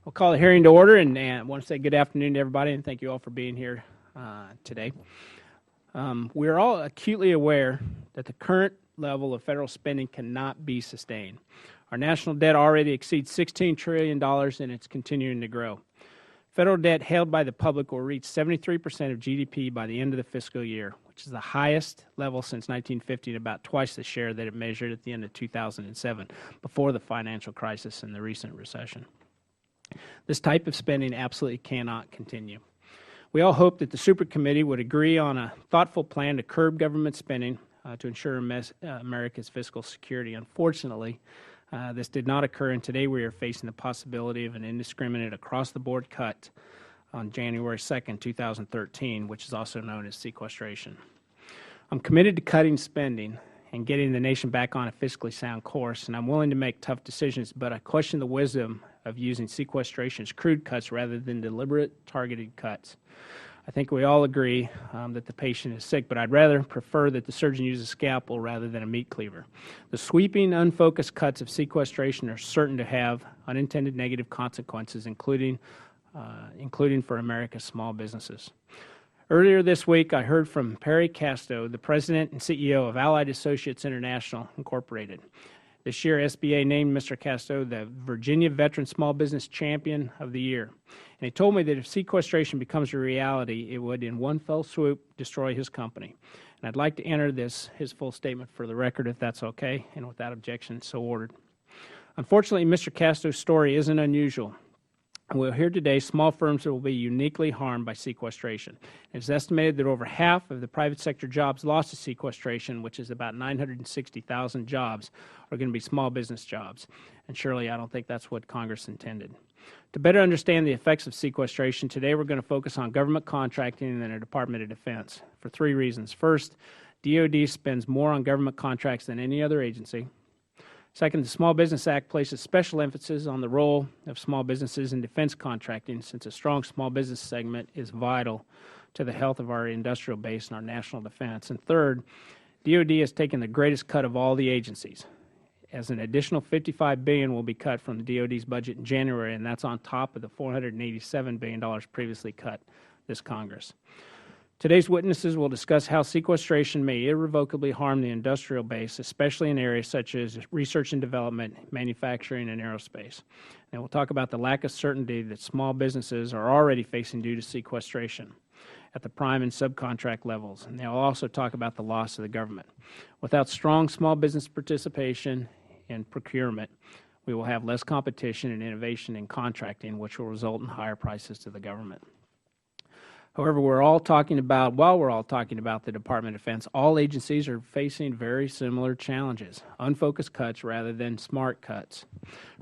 We'll call the hearing to order, and I want to say good afternoon to everybody, and thank you all for being here today. We are all acutely aware that the current level of federal spending cannot be sustained. Our national debt already exceeds $16 trillion, and it's continuing to grow. Federal debt held by the public will reach 73% of GDP by the end of the fiscal year, which is the highest level since 1950 and about twice the share that it measured at the end of 2007, before the financial crisis and the recent recession. This type of spending absolutely cannot continue. We all hope that the Supercommittee would agree on a thoughtful plan to curb government spending to ensure America's fiscal security. Unfortunately, this did not occur, and today we are facing the possibility of an indiscriminate across-the-board cut on January 2nd, 2013, which is also known as sequestration. I'm committed to cutting spending and getting the nation back on a fiscally sound course, and I'm willing to make tough decisions, but I question the wisdom of using sequestration as crude cuts rather than deliberate, targeted cuts. I think we all agree that the patient is sick, but I'd rather prefer that the surgeon use a scalpel rather than a meat cleaver. The sweeping, unfocused cuts of sequestration are certain to have unintended negative consequences, including for America's small businesses. Earlier this week, I heard from Perry Casto, the President and CEO of Allied Associates International, Incorporated. This year, SBA named Mr. Casto the Virginia Veteran Small Business Champion of the Year. And he told me that if sequestration becomes a reality, it would, in one fell swoop, destroy his company. And I'd like to enter his full statement for the record, if that's okay, and without objection, so ordered. Unfortunately, Mr. Casto's story isn't unusual. We'll hear today small firms that will be uniquely harmed by sequestration. It's estimated that over half of the private sector jobs lost to sequestration, which is about 960,000 jobs, are going to be small business jobs. And surely I don't think that's what Congress intended. To better understand the effects of sequestration, today we're going to focus on government contracting and the Department of Defense for three reasons. First, DoD spends more on government contracts than any other agency. Second, the Small Business Act places special emphasis on the role of small businesses in defense contracting, since a strong small business segment is vital to the health of our industrial base and our national defense. And third, DoD has taken the greatest cut of all the agencies, as an additional $55 billion will be cut from the DoD's budget in January, and that's on top of the $487 billion previously cut this Congress. Today's witnesses will discuss how sequestration may irrevocably harm the industrial base, especially in areas such as research and development, manufacturing, and aerospace. And we'll talk about the lack of certainty that small businesses are already facing due to sequestration at the prime and subcontract levels. And they'll also talk about the loss of the government. Without strong small business participation in procurement, we will have less competition and innovation in contracting, which will result in higher prices to the government. However, while we're all talking about the Department of Defense, all agencies are facing very similar challenges, unfocused cuts rather than smart cuts.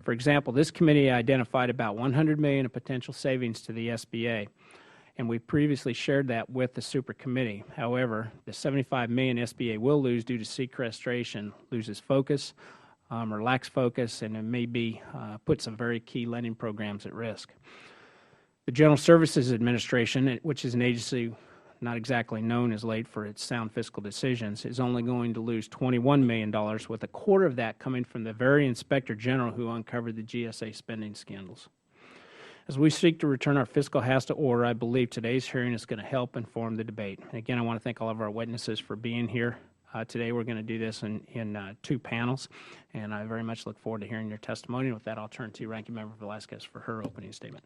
For example, this committee identified about $100 million of potential savings to the SBA, and we previously shared that with the Supercommittee. However, the $75 million SBA will lose due to sequestration loses focus or lacks focus, and it may be put some very key lending programs at risk. The General Services Administration, which is an agency not exactly known as late for its sound fiscal decisions, is only going to lose $21 million, with a quarter of that coming from the very Inspector General who uncovered the GSA spending scandals. As we seek to return our fiscal house to order, I believe today's hearing is going to help inform the debate. And again, I want to thank all of our witnesses for being here. Today we're going to do this in two panels, and I very much look forward to hearing your testimony. And with that, I'll turn to Ranking Member Velasquez for her opening statement.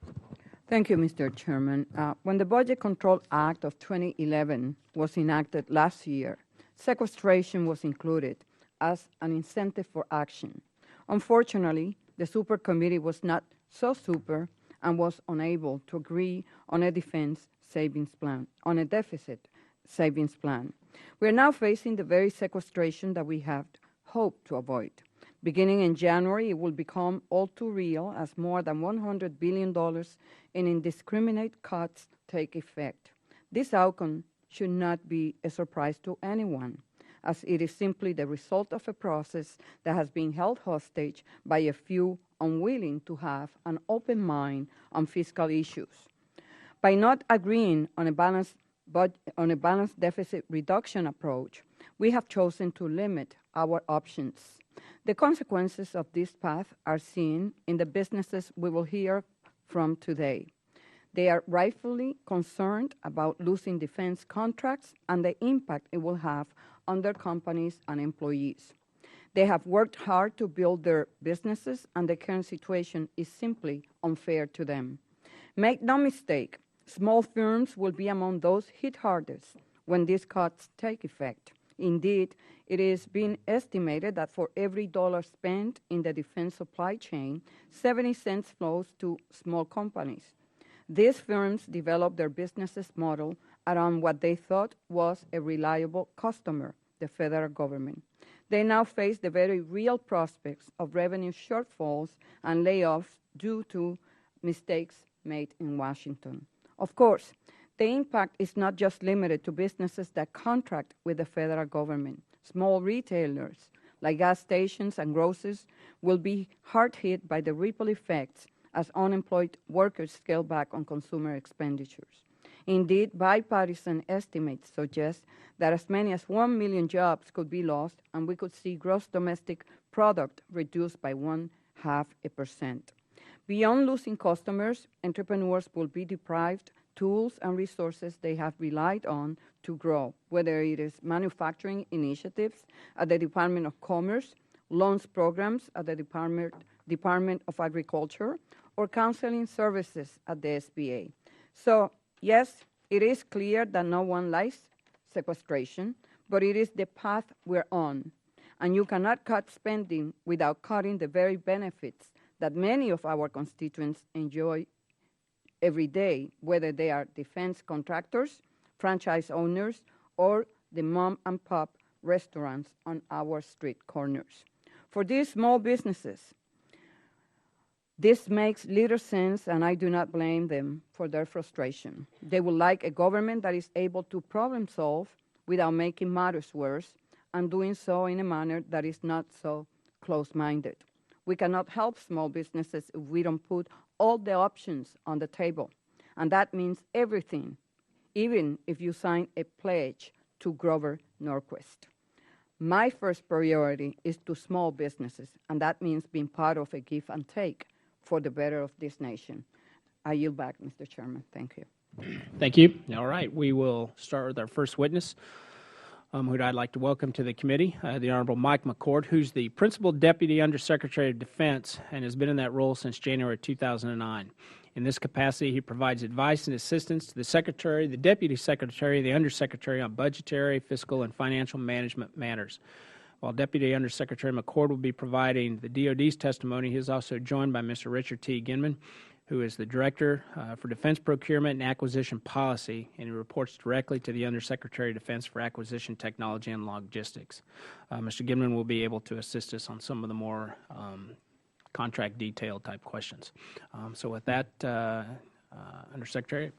Thank you, Mr. Chairman. When the Budget Control Act of 2011 was enacted last year, sequestration was included as an incentive for action. Unfortunately, the Supercommittee was not so super and was unable to agree on a deficit savings plan. We are now facing the very sequestration that we have hoped to avoid. Beginning in January, it will become all too real as more than $100 billion in indiscriminate cuts take effect. This outcome should not be a surprise to anyone, as it is simply the result of a process that has been held hostage by a few unwilling to have an open mind on fiscal issues. By not agreeing on a balanced deficit reduction approach, we have chosen to limit our options. The consequences of this path are seen in the businesses we will hear from today. They are rightfully concerned about losing defense contracts and the impact it will have on their companies and employees. They have worked hard to build their businesses, and the current situation is simply unfair to them. Make no mistake, small firms will be among those hit hardest when these cuts take effect. Indeed, it is being estimated that for every dollar spent in the defense supply chain, 70 cents flows to small companies. These firms developed their business model around what they thought was a reliable customer, the federal government. They now face the very real prospects of revenue shortfalls and layoffs due to mistakes made in Washington. Of course, the impact is not just limited to businesses that contract with the federal government. Small retailers, like gas stations and grocers, will be hard hit by the ripple effects as unemployed workers scale back on consumer expenditures. Indeed, bipartisan estimates suggest that as many as 1 million jobs could be lost, and we could see gross domestic product reduced by 0.5%. Beyond losing customers, entrepreneurs will be deprived tools and resources they have relied on to grow, whether it is manufacturing initiatives at the Department of Commerce, loans programs at the Department of Agriculture, or counseling services at the SBA. So, yes, it is clear that no one likes sequestration, but it is the path we're on. And you cannot cut spending without cutting the very benefits that many of our constituents enjoy every day, whether they are defense contractors, franchise owners, or the mom and pop restaurants on our street corners. For these small businesses, this makes little sense, and I do not blame them for their frustration. They would like a government that is able to problem solve without making matters worse, and doing so in a manner that is not so close-minded. We cannot help small businesses if we don't put all the options on the table, and that means everything, even if you sign a pledge to Grover Norquist. My first priority is to small businesses, and that means being part of a give and take for the better of this nation. I yield back, Mr. Chairman. Thank you. Thank you. All right, we will start with our first witness, who I'd like to welcome to the committee, the Honorable Mike McCord, who's the Principal Deputy Undersecretary of Defense and has been in that role since January 2009. In this capacity, he provides advice and assistance to the Secretary, the Deputy Secretary, the Undersecretary on budgetary, fiscal, and financial management matters. While Deputy Undersecretary McCord will be providing the DoD's testimony, he is also joined by Mr. Richard T. Ginman, who is the Director for Defense Procurement and Acquisition Policy, and he reports directly to the Undersecretary of Defense for Acquisition Technology and Logistics. Mr. Ginman will be able to assist us on some of the more contract detail type questions. So with that, Undersecretary,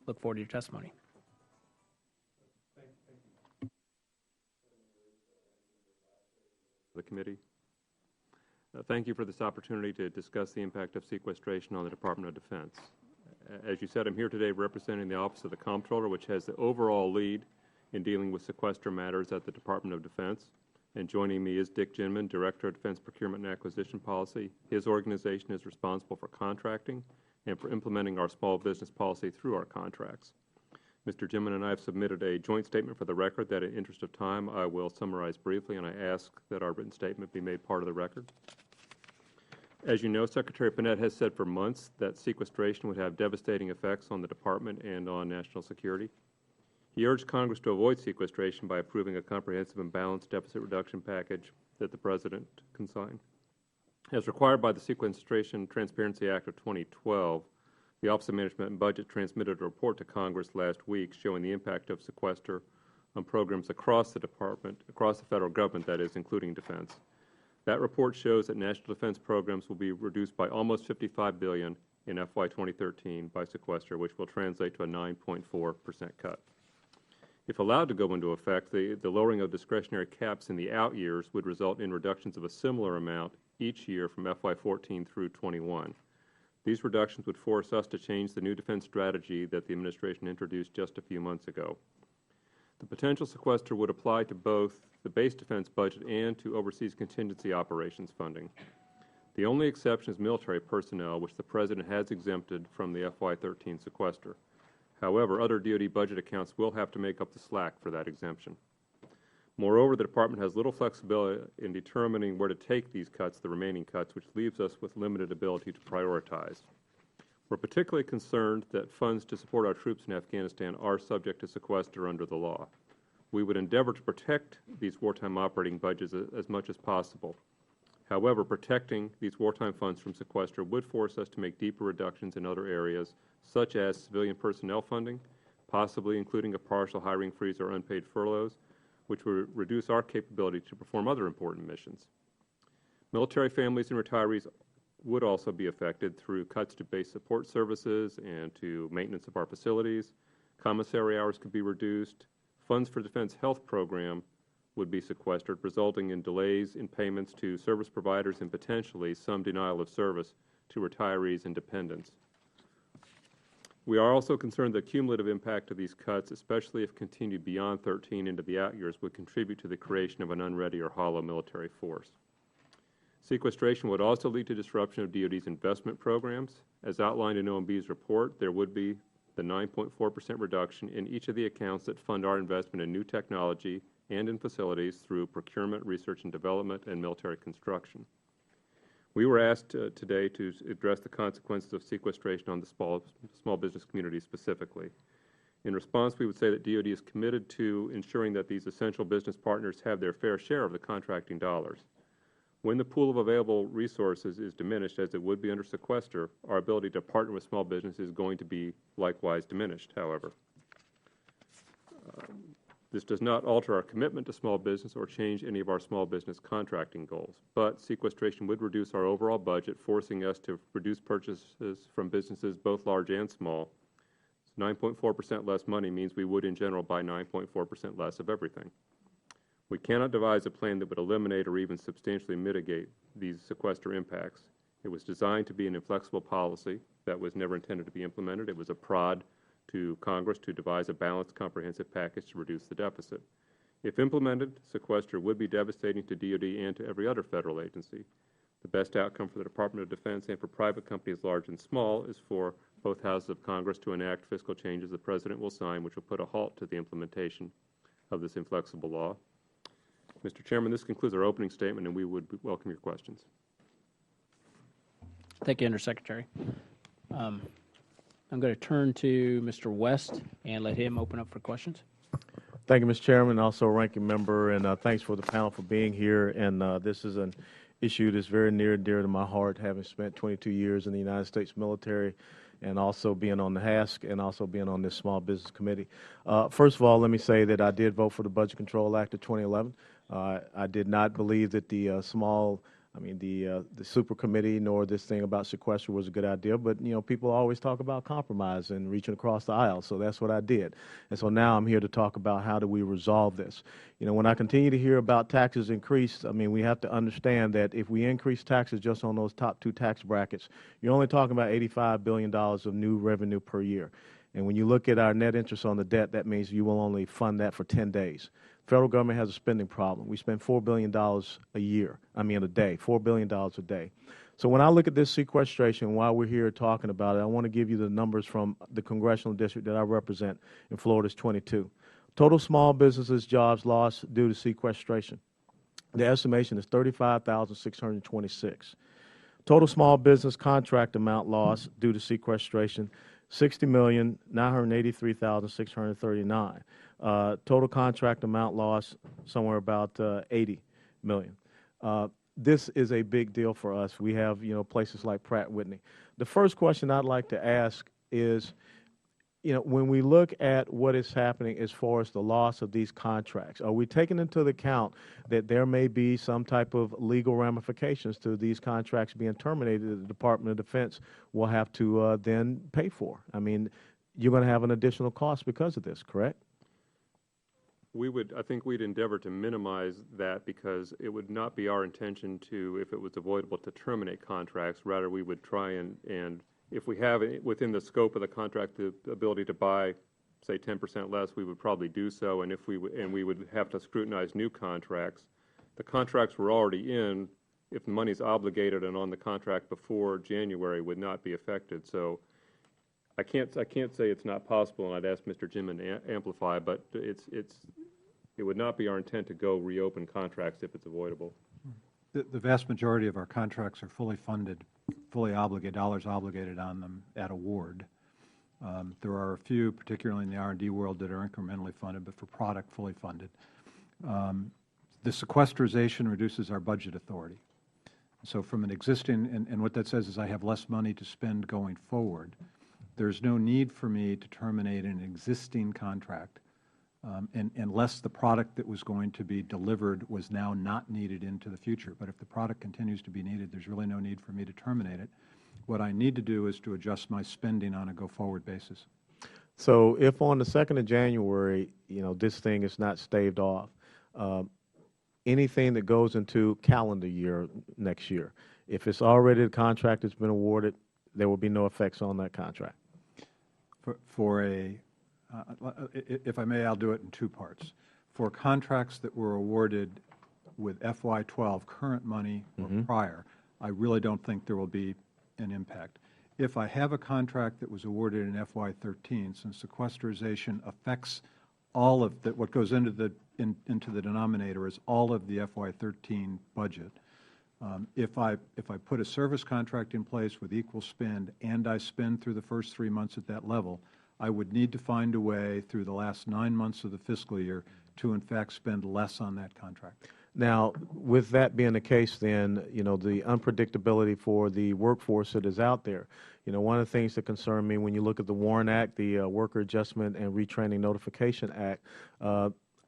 look forward to your testimony. The committee. Thank you for this opportunity to discuss the impact of sequestration on the Department of Defense. As you said, I'm here today representing the Office of the Comptroller, which has the overall lead in dealing with sequester matters at the Department of Defense. And joining me is Dick Ginman, Director of Defense Procurement and Acquisition Policy. His organization is responsible for contracting and for implementing our small business policy through our contracts. Mr. Ginman and I have submitted a joint statement for the record that, in interest of time, I will summarize briefly, and I ask that our written statement be made part of the record. As you know, Secretary Panetta has said for months that sequestration would have devastating effects on the Department and on national security. He urged Congress to avoid sequestration by approving a comprehensive and balanced deficit reduction package that the President consigned. As required by the Sequestration Transparency Act of 2012, the Office of Management and Budget transmitted a report to Congress last week showing the impact of sequester on programs across the Department, across the federal government, that is, including defense. That report shows that national defense programs will be reduced by almost $55 billion in FY 2013 by sequester, which will translate to a 9.4% cut. If allowed to go into effect, the lowering of discretionary caps in the out years would result in reductions of a similar amount each year from FY 14 through 21. These reductions would force us to change the new defense strategy that the administration introduced just a few months ago. The potential sequester would apply to both the base defense budget and to overseas contingency operations funding. The only exception is military personnel, which the President has exempted from the FY13 sequester. However, other DoD budget accounts will have to make up the slack for that exemption. Moreover, the Department has little flexibility in determining where to take these cuts, the remaining cuts, which leaves us with limited ability to prioritize. We're particularly concerned that funds to support our troops in Afghanistan are subject to sequester under the law. We would endeavor to protect these wartime operating budgets as much as possible. However, protecting these wartime funds from sequester would force us to make deeper reductions in other areas, such as civilian personnel funding, possibly including a partial hiring freeze or unpaid furloughs, which would reduce our capability to perform other important missions. Military families and retirees would also be affected through cuts to base support services and to maintenance of our facilities. Commissary hours could be reduced. Funds for Defense Health Program would be sequestered, resulting in delays in payments to service providers and potentially some denial of service to retirees and dependents. We are also concerned the cumulative impact of these cuts, especially if continued beyond 13 into the out years, would contribute to the creation of an unready or hollow military force. Sequestration would also lead to disruption of DoD's investment programs. As outlined in OMB's report, there would be the 9.4% reduction in each of the accounts that fund our investment in new technology and in facilities through procurement, research and development, and military construction. We were asked today to address the consequences of sequestration on the small business community specifically. In response, we would say that DoD is committed to ensuring that these essential business partners have their fair share of the contracting dollars. When the pool of available resources is diminished, as it would be under sequester, our ability to partner with small business is going to be likewise diminished, however. This does not alter our commitment to small business or change any of our small business contracting goals, but sequestration would reduce our overall budget, forcing us to reduce purchases from businesses both large and small. 9.4% less money means we would in general buy 9.4% less of everything. We cannot devise a plan that would eliminate or even substantially mitigate these sequester impacts. It was designed to be an inflexible policy that was never intended to be implemented. It was a prod to Congress to devise a balanced, comprehensive package to reduce the deficit. If implemented, sequester would be devastating to DoD and to every other federal agency. The best outcome for the Department of Defense and for private companies large and small is for both houses of Congress to enact fiscal changes the President will sign, which will put a halt to the implementation of this inflexible law. Mr. Chairman, this concludes our opening statement, and we would welcome your questions. Thank you, Undersecretary. I'm going to turn to Mr. West and let him open up for questions. Thank you, Mr. Chairman, also Ranking Member, and thanks for the panel for being here. And this is an issue that's very near and dear to my heart, having spent 22 years in the United States military and also being on the HASC and also being on this Small Business Committee. First of all, let me say that I did vote for the Budget Control Act of 2011. I did not believe that the super committee nor this thing about sequester was a good idea, but people always talk about compromise and reaching across the aisle, so that's what I did. And so now I'm here to talk about how do we resolve this. When I continue to hear about taxes increased, we have to understand that if we increase taxes just on those top two tax brackets, you're only talking about $85 billion of new revenue per year. And when you look at our net interest on the debt, that means you will only fund that for 10 days. Federal government has a spending problem. We spend $4 billion a day, $4 billion a day. So when I look at this sequestration, while we're here talking about it, I want to give you the numbers from the congressional district that I represent in Florida's 22. Total small businesses jobs lost due to sequestration. The estimation is 35,626. Total small business contract amount lost due to sequestration, 60,983,639. Total contract amount lost somewhere about 80 million. This is a big deal for us. We have places like Pratt Whitney. The first question I'd like to ask is, when we look at what is happening as far as the loss of these contracts, are we taking into account that there may be some type of legal ramifications to these contracts being terminated that the Department of Defense will have to then pay for? You're going to have an additional cost because of this, correct? I think we'd endeavor to minimize that because it would not be our intention to, if it was avoidable, to terminate contracts. Rather, we would try and if we have within the scope of the contract the ability to buy, say, 10% less, we would probably do so. And we would have to scrutinize new contracts. The contracts we're already in if the money's obligated and on the contract before January, would not be affected. So I can't say it's not possible, and I'd ask Mr. Jimman to amplify, but it would not be our intent to go reopen contracts if it's avoidable. The vast majority of our contracts are fully funded, fully obligated, dollars obligated on them at award. There are a few, particularly in the R&D world, that are incrementally funded, but for product, fully funded. The sequestration reduces our budget authority. So from an existing, and what that says is I have less money to spend going forward. There's no need for me to terminate an existing contract unless the product that was going to be delivered was now not needed into the future. But if the product continues to be needed, there's really no need for me to terminate it. What I need to do is to adjust my spending on a go-forward basis. So if on the 2nd of January, this thing is not staved off, anything that goes into calendar year next year, if it's already the contract that's been awarded, there will be no effects on that contract. If I may, I'll do it in two parts. For contracts that were awarded with FY12 current money or prior, I really don't think there will be an impact. If I have a contract that was awarded in FY13, since sequestration affects all of what goes into the denominator is all of the FY13 budget. If I put a service contract in place with equal spend and I spend through the first 3 months at that level, I would need to find a way through the last 9 months of the fiscal year to in fact spend less on that contract. Now, with that being the case, then, the unpredictability for the workforce that is out there, one of the things that concern me when you look at the WARN Act, the Worker Adjustment and Retraining Notification Act,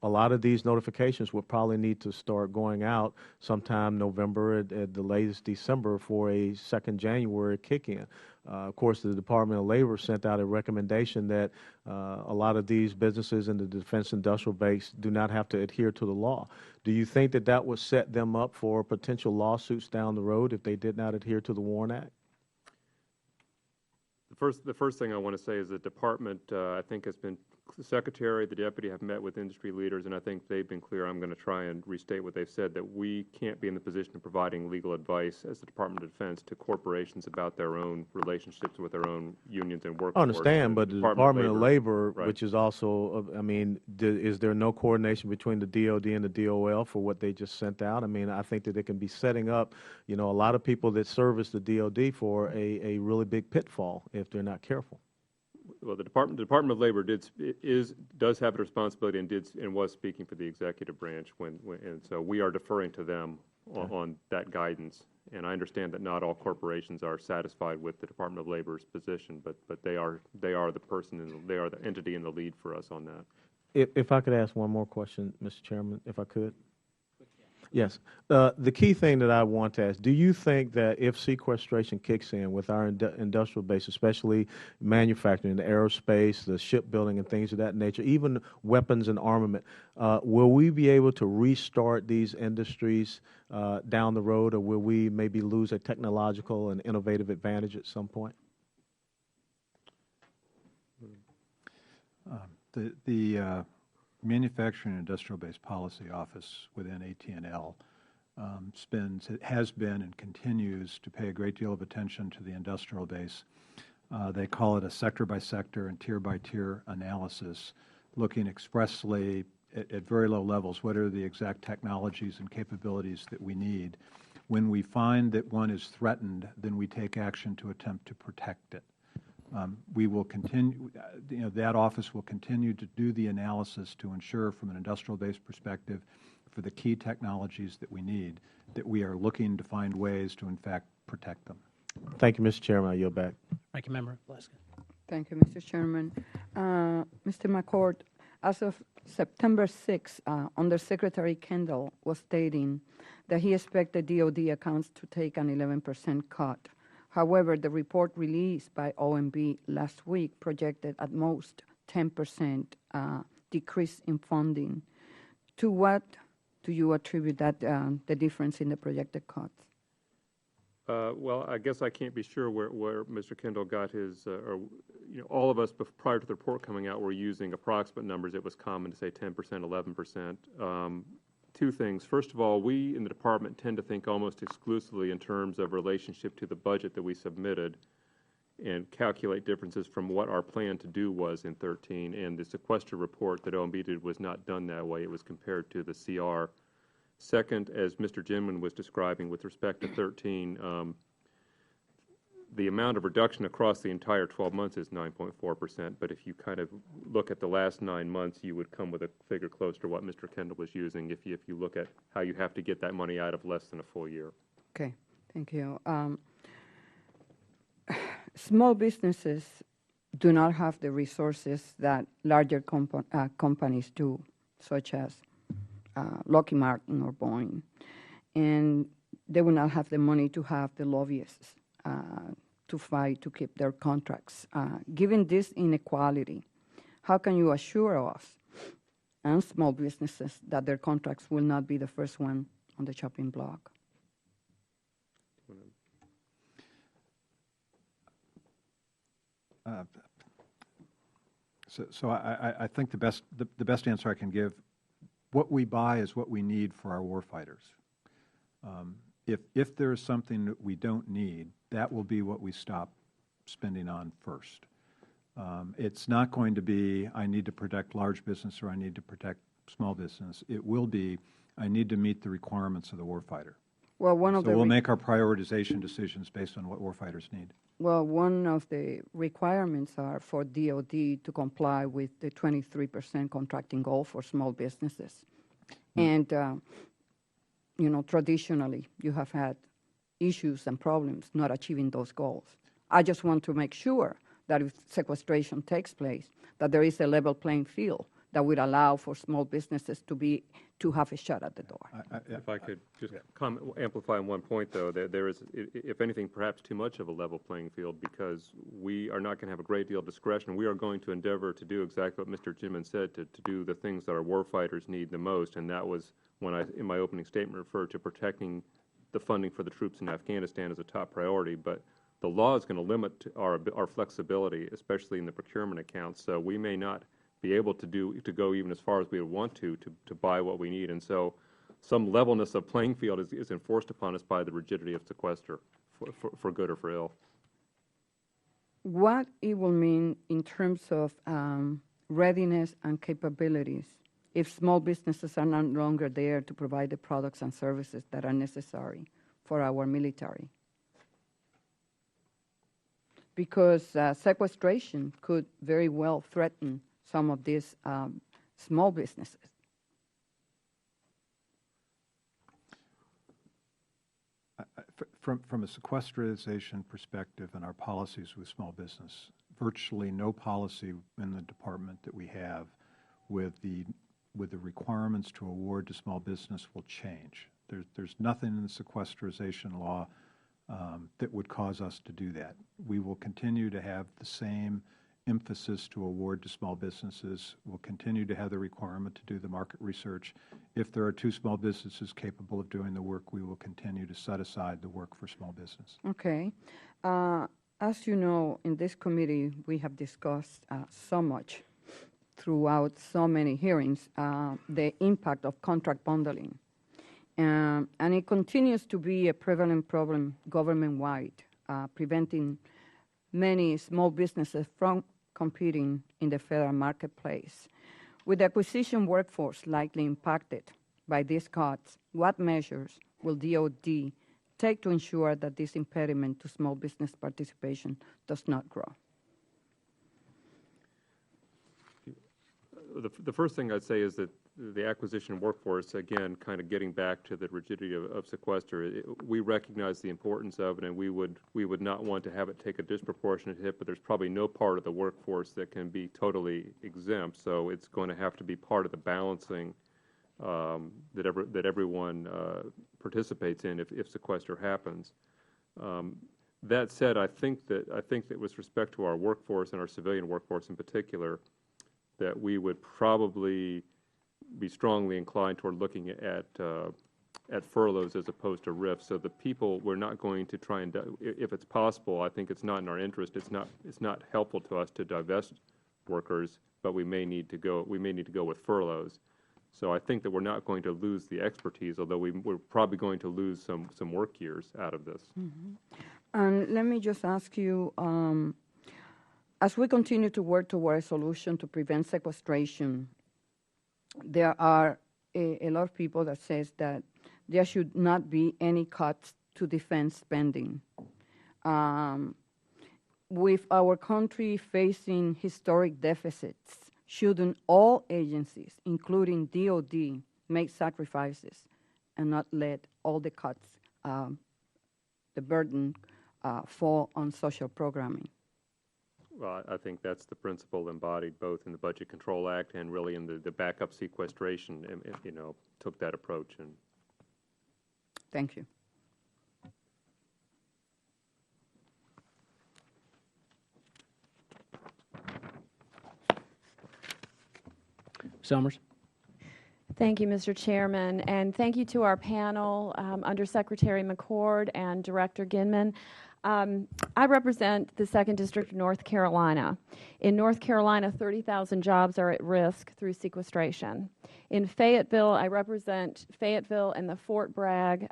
a lot of these notifications would probably need to start going out sometime November at the latest December for a 2nd January kick-in. Of course, the Department of Labor sent out a recommendation that a lot of these businesses in the defense industrial base do not have to adhere to the law. Do you think that that would set them up for potential lawsuits down the road if they did not adhere to the WARN Act? The first thing I want to say is the department, I think, has been, the secretary, the deputy have met with industry leaders, and I think they've been clear. I'm going to try and restate what they've said, that we can't be in the position of providing legal advice as the Department of Defense to corporations about their own relationships with their own unions and workforce. I understand, but the Department of Labor, right, which is also, is there no coordination between the DOD and the DOL for what they just sent out? I think that it can be setting up, a lot of people that service the DOD for a really big pitfall if they're not careful. Well, the Department of Labor does have a responsibility and was speaking for the executive branch and so we are deferring to them on that guidance. And I understand that not all corporations are satisfied with the Department of Labor's position, but they are the person and they are the entity in the lead for us on that. If I could ask one more question, Mr. Chairman, if I could. Yes. The key thing that I want to ask, do you think that if sequestration kicks in with our industrial base, especially manufacturing, the aerospace, the shipbuilding and things of that nature, even weapons and armament, will we be able to restart these industries down the road, or will we maybe lose a technological and innovative advantage at some point? The Manufacturing and Industrial Base Policy Office within AT&L has been and continues to pay a great deal of attention to the industrial base. They call it a sector-by-sector and tier-by-tier analysis, looking expressly at very low levels, what are the exact technologies and capabilities that we need. When we find that one is threatened, then we take action to attempt to protect it. We will continue, that office will continue to do the analysis to ensure from an industrial-based perspective for the key technologies that we need, that we are looking to find ways to, in fact, protect them. Thank you, Mr. Chairman. I yield back. Thank you, Member Leska. Thank you, Mr. Chairman. Mr. McCord, as of September 6, Undersecretary Kendall was stating that he expected DOD accounts to take an 11% cut. However, the report released by OMB last week projected at most 10% decrease in funding. To what do you attribute that the difference in the projected cuts? Well, I guess I can't be sure where Mr. Kendall got his, all of us prior to the report coming out were using approximate numbers. It was common to say 10%, 11%. Two things. First of all, we in the department tend to think almost exclusively in terms of relationship to the budget that we submitted and calculate differences from what our plan to do was in 13. And the sequester report that OMB did was not done that way. It was compared to the CR. Second, as Mr. Jimman was describing with respect to 13, the amount of reduction across the entire 12 months is 9.4%, but if you kind of look at the last 9 months, you would come with a figure close to what Mr. Kendall was using if you look at how you have to get that money out of less than a full year. Okay, thank you. Small businesses do not have the resources that larger companies do, such as Lockheed Martin or Boeing, and they will not have the money to have the lobbyists to fight to keep their contracts. Given this inequality, how can you assure us and small businesses that their contracts will not be the first one on the chopping block? So I think the best answer I can give, what we buy is what we need for our warfighters. If there is something that we don't need, that will be what we stop spending on first. It's not going to be, I need to protect large business or I need to protect small business. It will be, I need to meet the requirements of the warfighter. Well, so we'll make our prioritization decisions based on what warfighters need. Well, one of the requirements are for DOD to comply with the 23% contracting goal for small businesses. And, you know, traditionally, you have had issues and problems not achieving those goals. I just want to make sure that if sequestration takes place, that there is a level playing field that would allow for small businesses to have a shot at the door. If I could just amplify on one point, though, that there is, if anything, perhaps too much of a level playing field, because we are not going to have a great deal of discretion. We are going to endeavor to do exactly what Mr. Jimman said, to do the things that our warfighters need the most, and that was when I, in my opening statement, referred to protecting the funding for the troops in Afghanistan as a top priority. But the law is going to limit our flexibility, especially in the procurement accounts. So we may not be able to go even as far as we would want to buy what we need. And so some levelness of playing field is enforced upon us by the rigidity of sequester, for good or for ill. What it will mean in terms of readiness and capabilities if small businesses are no longer there to provide the products and services that are necessary for our military? Because sequestration could very well threaten some of these small businesses. From a sequestration perspective and our policies with small business, virtually no policy in the department that we have with the requirements to award to small business will change. There's nothing in the sequestration law that would cause us to do that. We will continue to have the same emphasis to award to small businesses. We'll continue to have the requirement to do the market research. If there are two small businesses capable of doing the work, we will continue to set aside the work for small business. Okay. As you know, in this committee, we have discussed so much throughout so many hearings the impact of contract bundling. And it continues to be a prevalent problem government-wide, preventing many small businesses from competing in the federal marketplace. With the acquisition workforce likely impacted by these cuts, what measures will DOD take to ensure that this impediment to small business participation does not grow? The first thing I'd say is that the acquisition workforce, again, kind of getting back to the rigidity of sequester, we recognize the importance of it, and we would not want to have it take a disproportionate hit, but there's probably no part of the workforce that can be totally exempt, so it's going to have to be part of the balancing that everyone participates in if sequester happens. That said, I think that with respect to our workforce and our civilian workforce in particular, that we would probably be strongly inclined toward looking at furloughs as opposed to RIFs. So the people, we're not going to try and, if it's possible, I think it's not in our interest. It's not helpful to us to divest workers, but we may need to go with furloughs. So I think that we're not going to lose the expertise, although we're probably going to lose some work years out of this. And let me just ask you, as we continue to work toward a solution to prevent sequestration, there are a lot of people that says that there should not be any cuts to defense spending. With our country facing historic deficits, shouldn't all agencies, including DOD, make sacrifices and not let all the cuts, the burden, fall on social programming? Well, I think that's the principle embodied both in the Budget Control Act and really in the backup sequestration, took that approach. And Thank you. Summers. Thank you, Mr. Chairman, and thank you to our panel, Undersecretary McCord and Director Ginman. I represent the 2nd District of North Carolina. In North Carolina, 30,000 jobs are at risk through sequestration. In Fayetteville, I represent Fayetteville and the Fort Bragg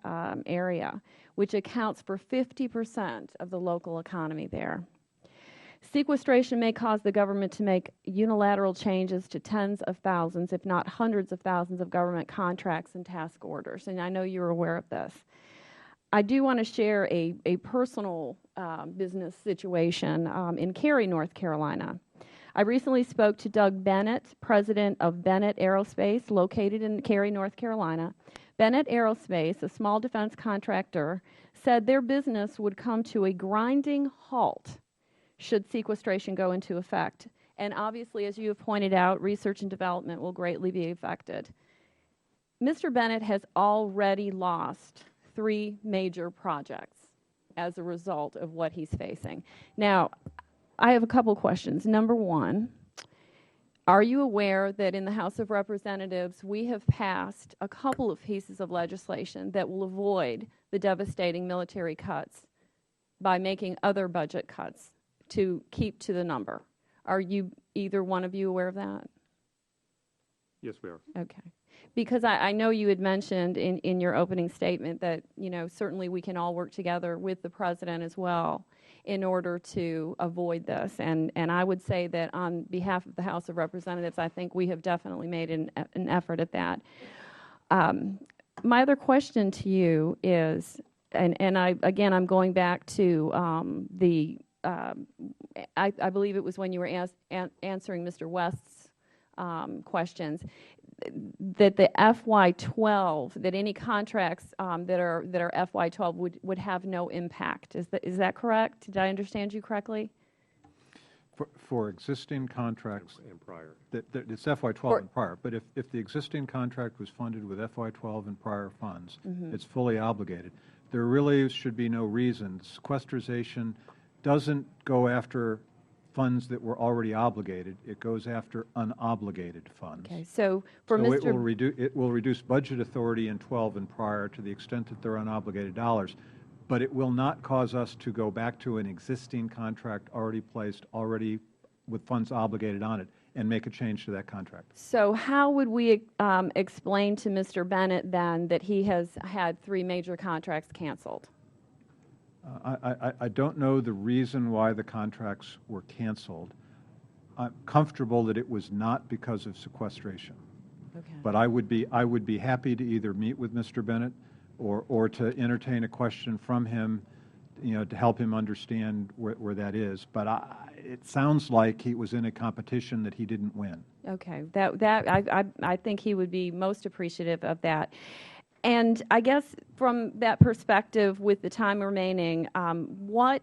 area, which accounts for 50% of the local economy there. Sequestration may cause the government to make unilateral changes to tens of thousands, if not hundreds of thousands, of government contracts and task orders, and I know you're aware of this. I do want to share a personal business situation in Cary, North Carolina. I recently spoke to Doug Bennett, president of Bennett Aerospace, located in Cary, North Carolina. Bennett Aerospace, a small defense contractor, said their business would come to a grinding halt should sequestration go into effect. And obviously, as you have pointed out, research and development will greatly be affected. Mr. Bennett has already lost 3 major projects as a result of what he's facing. Now, I have a couple questions. Number one, are you aware that in the House of Representatives we have passed a couple of pieces of legislation that will avoid the devastating military cuts by making other budget cuts to keep to the number? Are you, either one of you, aware of that? yes, we are. Okay. Because I know you had mentioned in your opening statement that, certainly we can all work together with the President as well in order to avoid this. And I would say that on behalf of the House of Representatives, I think we have definitely made an effort at that. My other question to you is, and I'm going back to I believe it was when you were answering Mr. West's questions, that the FY12, that any contracts that are FY12 would have no impact. Is that correct? Did I understand you correctly? For existing contracts, And prior. it's FY12 and prior, but if the existing contract was funded with FY12 and prior funds, it's fully obligated. There really should be no reason. Sequestration doesn't go after funds that were already obligated. It goes after unobligated funds. Okay, so for So Mr. it will reduce budget authority in 12 and prior to the extent that they're unobligated dollars, but it will not cause us to go back to an existing contract already placed, already with funds obligated on it, and make a change to that contract. So how would we explain to Mr. Bennett then that he has had 3 major contracts canceled? I don't know the reason why the contracts were canceled. I'm comfortable that it was not because of sequestration. Okay. But I would be happy to either meet with Mr. Bennett or to entertain a question from him, to help him understand where that is. But it sounds like he was in a competition that he didn't win. Okay, I think he would be most appreciative of that. And I guess from that perspective, with the time remaining, what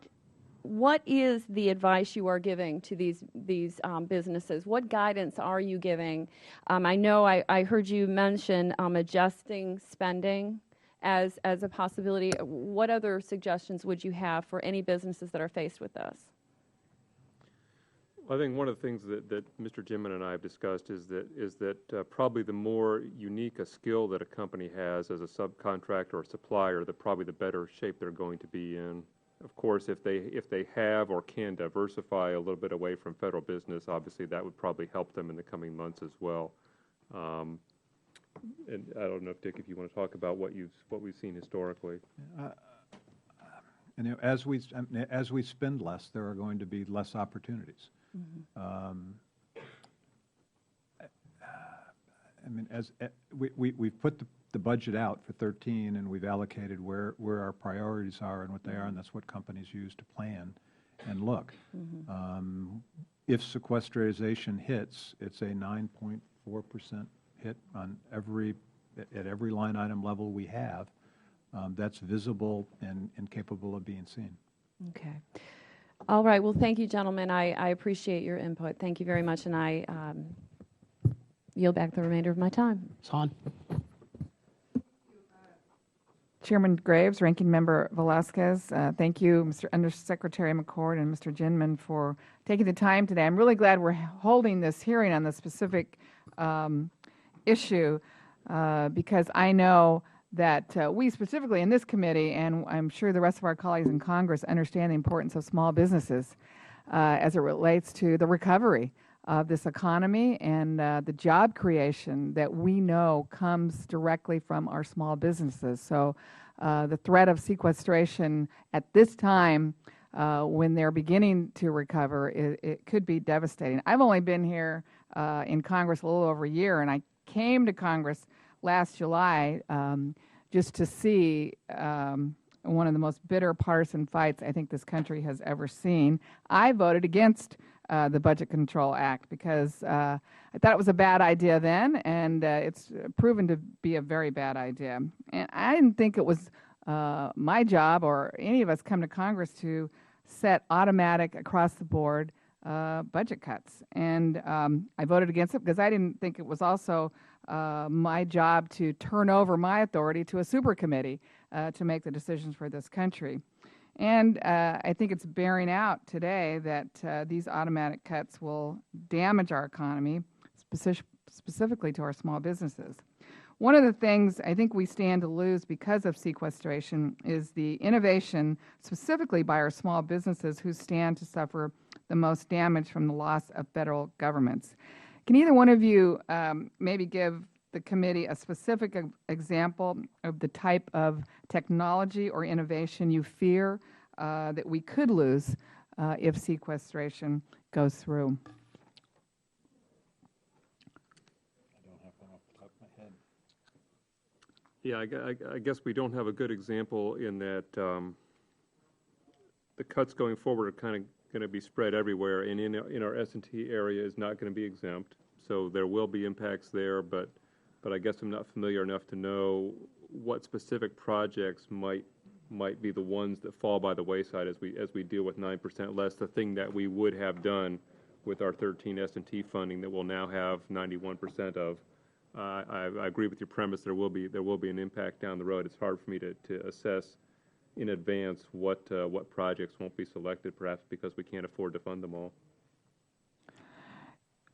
is the advice you are giving to these businesses? What guidance are you giving? I know I heard you mention adjusting spending as a possibility. What other suggestions would you have for any businesses that are faced with this? I think one of the things that Mr. Ginman and I have discussed is that probably the more unique a skill that a company has as a subcontractor or supplier, probably the better shape they're going to be in. Of course, if they have or can diversify a little bit away from federal business, obviously that would probably help them in the coming months as well. And I don't know, if Dick, if you want to talk about what we've seen historically. And as we spend less, there are going to be less opportunities. I mean, we've put the budget out for 13, and we've allocated where our priorities are and what they are, and that's what companies use to plan and look. If sequestration hits, it's a 9.4% hit on at every line item level we have. That's visible and capable of being seen. Okay. All right. Well, thank you, gentlemen. I appreciate your input. Thank you very much, and I yield back the remainder of my time. Ms. Hahn. Chairman Graves, Ranking Member Velasquez, thank you, Mr. Undersecretary McCord and Mr. Ginman, for taking the time today. I'm really glad we're holding this hearing on this specific issue because I know that we specifically in this committee, and I'm sure the rest of our colleagues in Congress, understand the importance of small businesses as it relates to the recovery of this economy and the job creation that we know comes directly from our small businesses. So the threat of sequestration at this time when they're beginning to recover, it could be devastating. I've only been here in Congress a little over a year, and I came to Congress last July just to see one of the most bitter partisan fights I think this country has ever seen. I voted against the Budget Control Act because I thought it was a bad idea then, and it's proven to be a very bad idea. And I didn't think it was my job or any of us come to Congress to set automatic across-the-board budget cuts. And I voted against it because I didn't think it was also my job to turn over my authority to a super committee to make the decisions for this country. And I think it's bearing out today that these automatic cuts will damage our economy, specifically to our small businesses. One of the things I think we stand to lose because of sequestration is the innovation, specifically by our small businesses who stand to suffer the most damage from the loss of federal governments. Can either one of you maybe give the committee a specific example of the type of technology or innovation you fear that we could lose if sequestration goes through? Yeah, I guess we don't have a good example in that the cuts going forward are kind of going to be spread everywhere, and in our S&T area is not going to be exempt. So there will be impacts there, but I guess I'm not familiar enough to know what specific projects might be the ones that fall by the wayside as we deal with 9% less. The thing that we would have done with our 13 S&T funding that we'll now have 91% of. I agree with your premise. There will be an impact down the road. It's hard for me to assess in advance what projects won't be selected, perhaps because we can't afford to fund them all.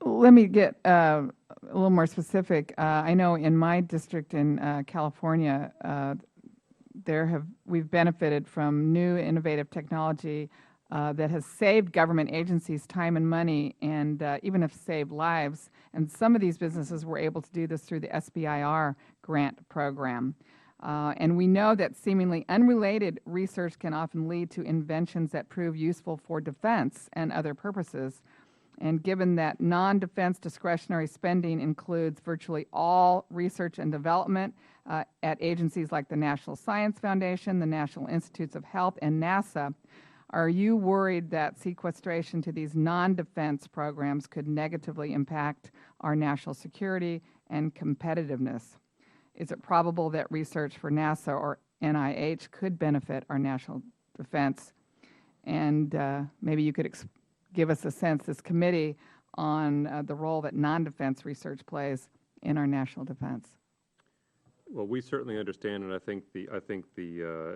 Let me get a little more specific. I know in my district in California, we've benefited from new innovative technology that has saved government agencies time and money, and even have saved lives. And some of these businesses were able to do this through the SBIR grant program. And we know that seemingly unrelated research can often lead to inventions that prove useful for defense and other purposes. And given that non-defense discretionary spending includes virtually all research and development at agencies like the National Science Foundation, the National Institutes of Health, and NASA, are you worried that sequestration to these non-defense programs could negatively impact our national security and competitiveness? Is it probable that research for NASA or NIH could benefit our national defense? And maybe you could give us a sense, this committee, on the role that non-defense research plays in our national defense. Well, we certainly understand, and I think the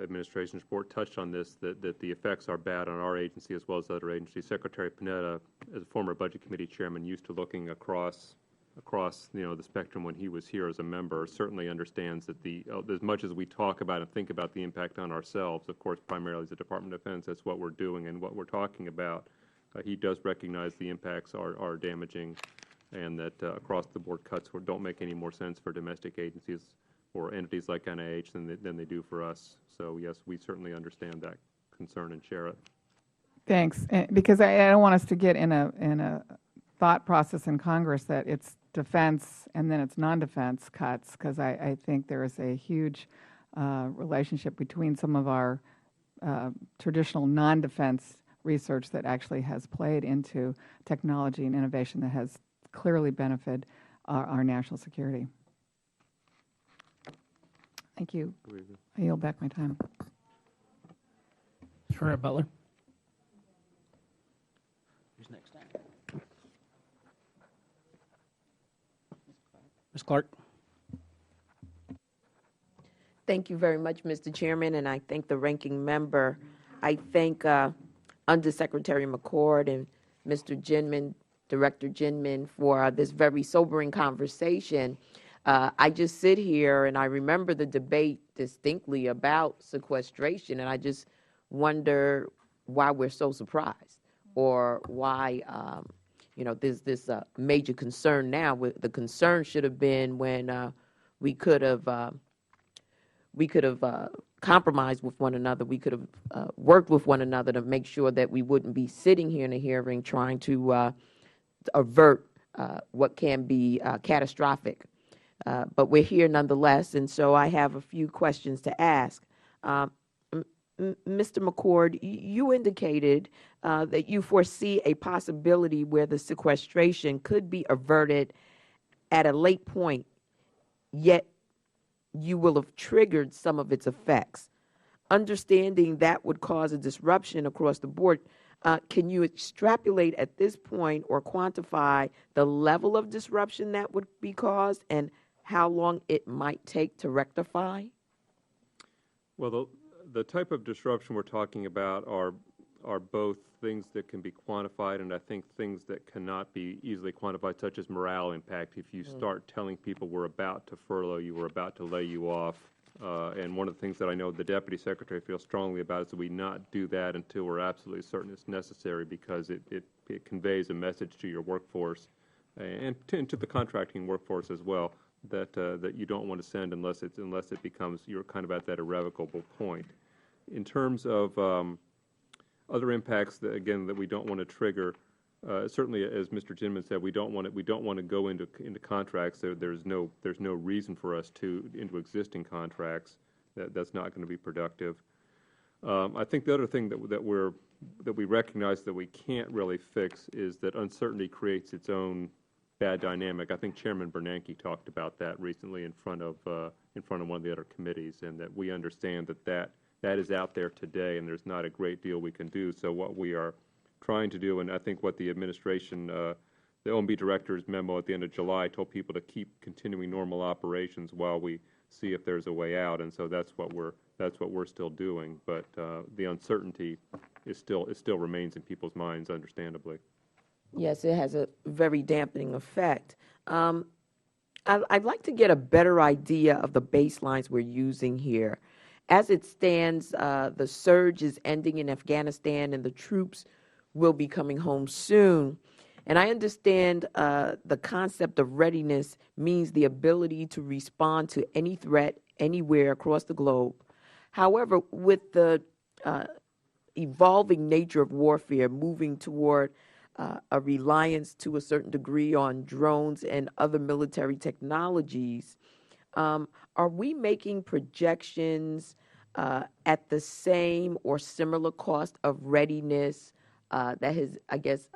administration's report touched on this, that the effects are bad on our agency as well as other agencies. Secretary Panetta, as a former Budget Committee chairman, used to looking across the spectrum when he was here as a member, certainly understands that as much as we talk about and think about the impact on ourselves, of course, primarily as the Department of Defense, that's what we're doing and what we're talking about. He does recognize the impacts are damaging and that across-the-board cuts don't make any more sense for domestic agencies or entities like NIH than they do for us. So yes, we certainly understand that concern and share it. Thanks. Because I don't want us to get in a thought process in Congress that it's defense and then it's non-defense cuts, because I think there is a huge relationship between some of our traditional non-defense research that actually has played into technology and innovation that has clearly benefited our national security. Thank you. I yield back my time. Sure, Butler. Who's next? Ms. Clark. Thank you very much, Mr. Chairman, and I thank the ranking member. I thank Undersecretary McCord and Mr. Ginman, Director Ginman, for this very sobering conversation. I just sit here and I remember the debate distinctly about sequestration, and I just wonder why we're so surprised, or why there's this major concern now. The concern should have been when we could have compromised with one another. We could have worked with one another to make sure that we wouldn't be sitting here in a hearing trying to avert what can be catastrophic. But we're here nonetheless, and so I have a few questions to ask. Mr. McCord, you indicated that you foresee a possibility where the sequestration could be averted at a late point, yet you will have triggered some of its effects. Understanding that would cause a disruption across the board, can you extrapolate at this point or quantify the level of disruption that would be caused and how long it might take to rectify? Well, the type of disruption we're talking about are both things that can be quantified and I think things that cannot be easily quantified, such as morale impact. If you start telling people we're about to furlough you, we're about to lay you off, and one of the things that I know the Deputy Secretary feels strongly about is that we not do that until we're absolutely certain it's necessary, because it conveys a message to your workforce and to the contracting workforce as well that you don't want to send unless it becomes you're kind of at that irrevocable point. In terms of other impacts that we don't want to trigger, certainly as Mr. Ginman said, we don't want to go into contracts. There's no reason for us into existing contracts. That's not going to be productive. I think the other thing that we recognize that we can't really fix is that uncertainty creates its own bad dynamic. I think Chairman Bernanke talked about that recently in front of one of the other committees, and that we understand that is out there today, and there's not a great deal we can do. So what we are trying to do, and I think what the administration, the OMB director's memo at the end of July told people to keep continuing normal operations while we see if there's a way out, and so that's what we're still doing. But the uncertainty still remains in people's minds, understandably. Yes, it has a very dampening effect. I'd like to get a better idea of the baselines we're using here. As it stands, the surge is ending in Afghanistan and the troops will be coming home soon. And I understand the concept of readiness means the ability to respond to any threat anywhere across the globe. However, with the evolving nature of warfare moving toward a reliance to a certain degree on drones and other military technologies, are we making projections at the same or similar cost of readiness that has, I guess,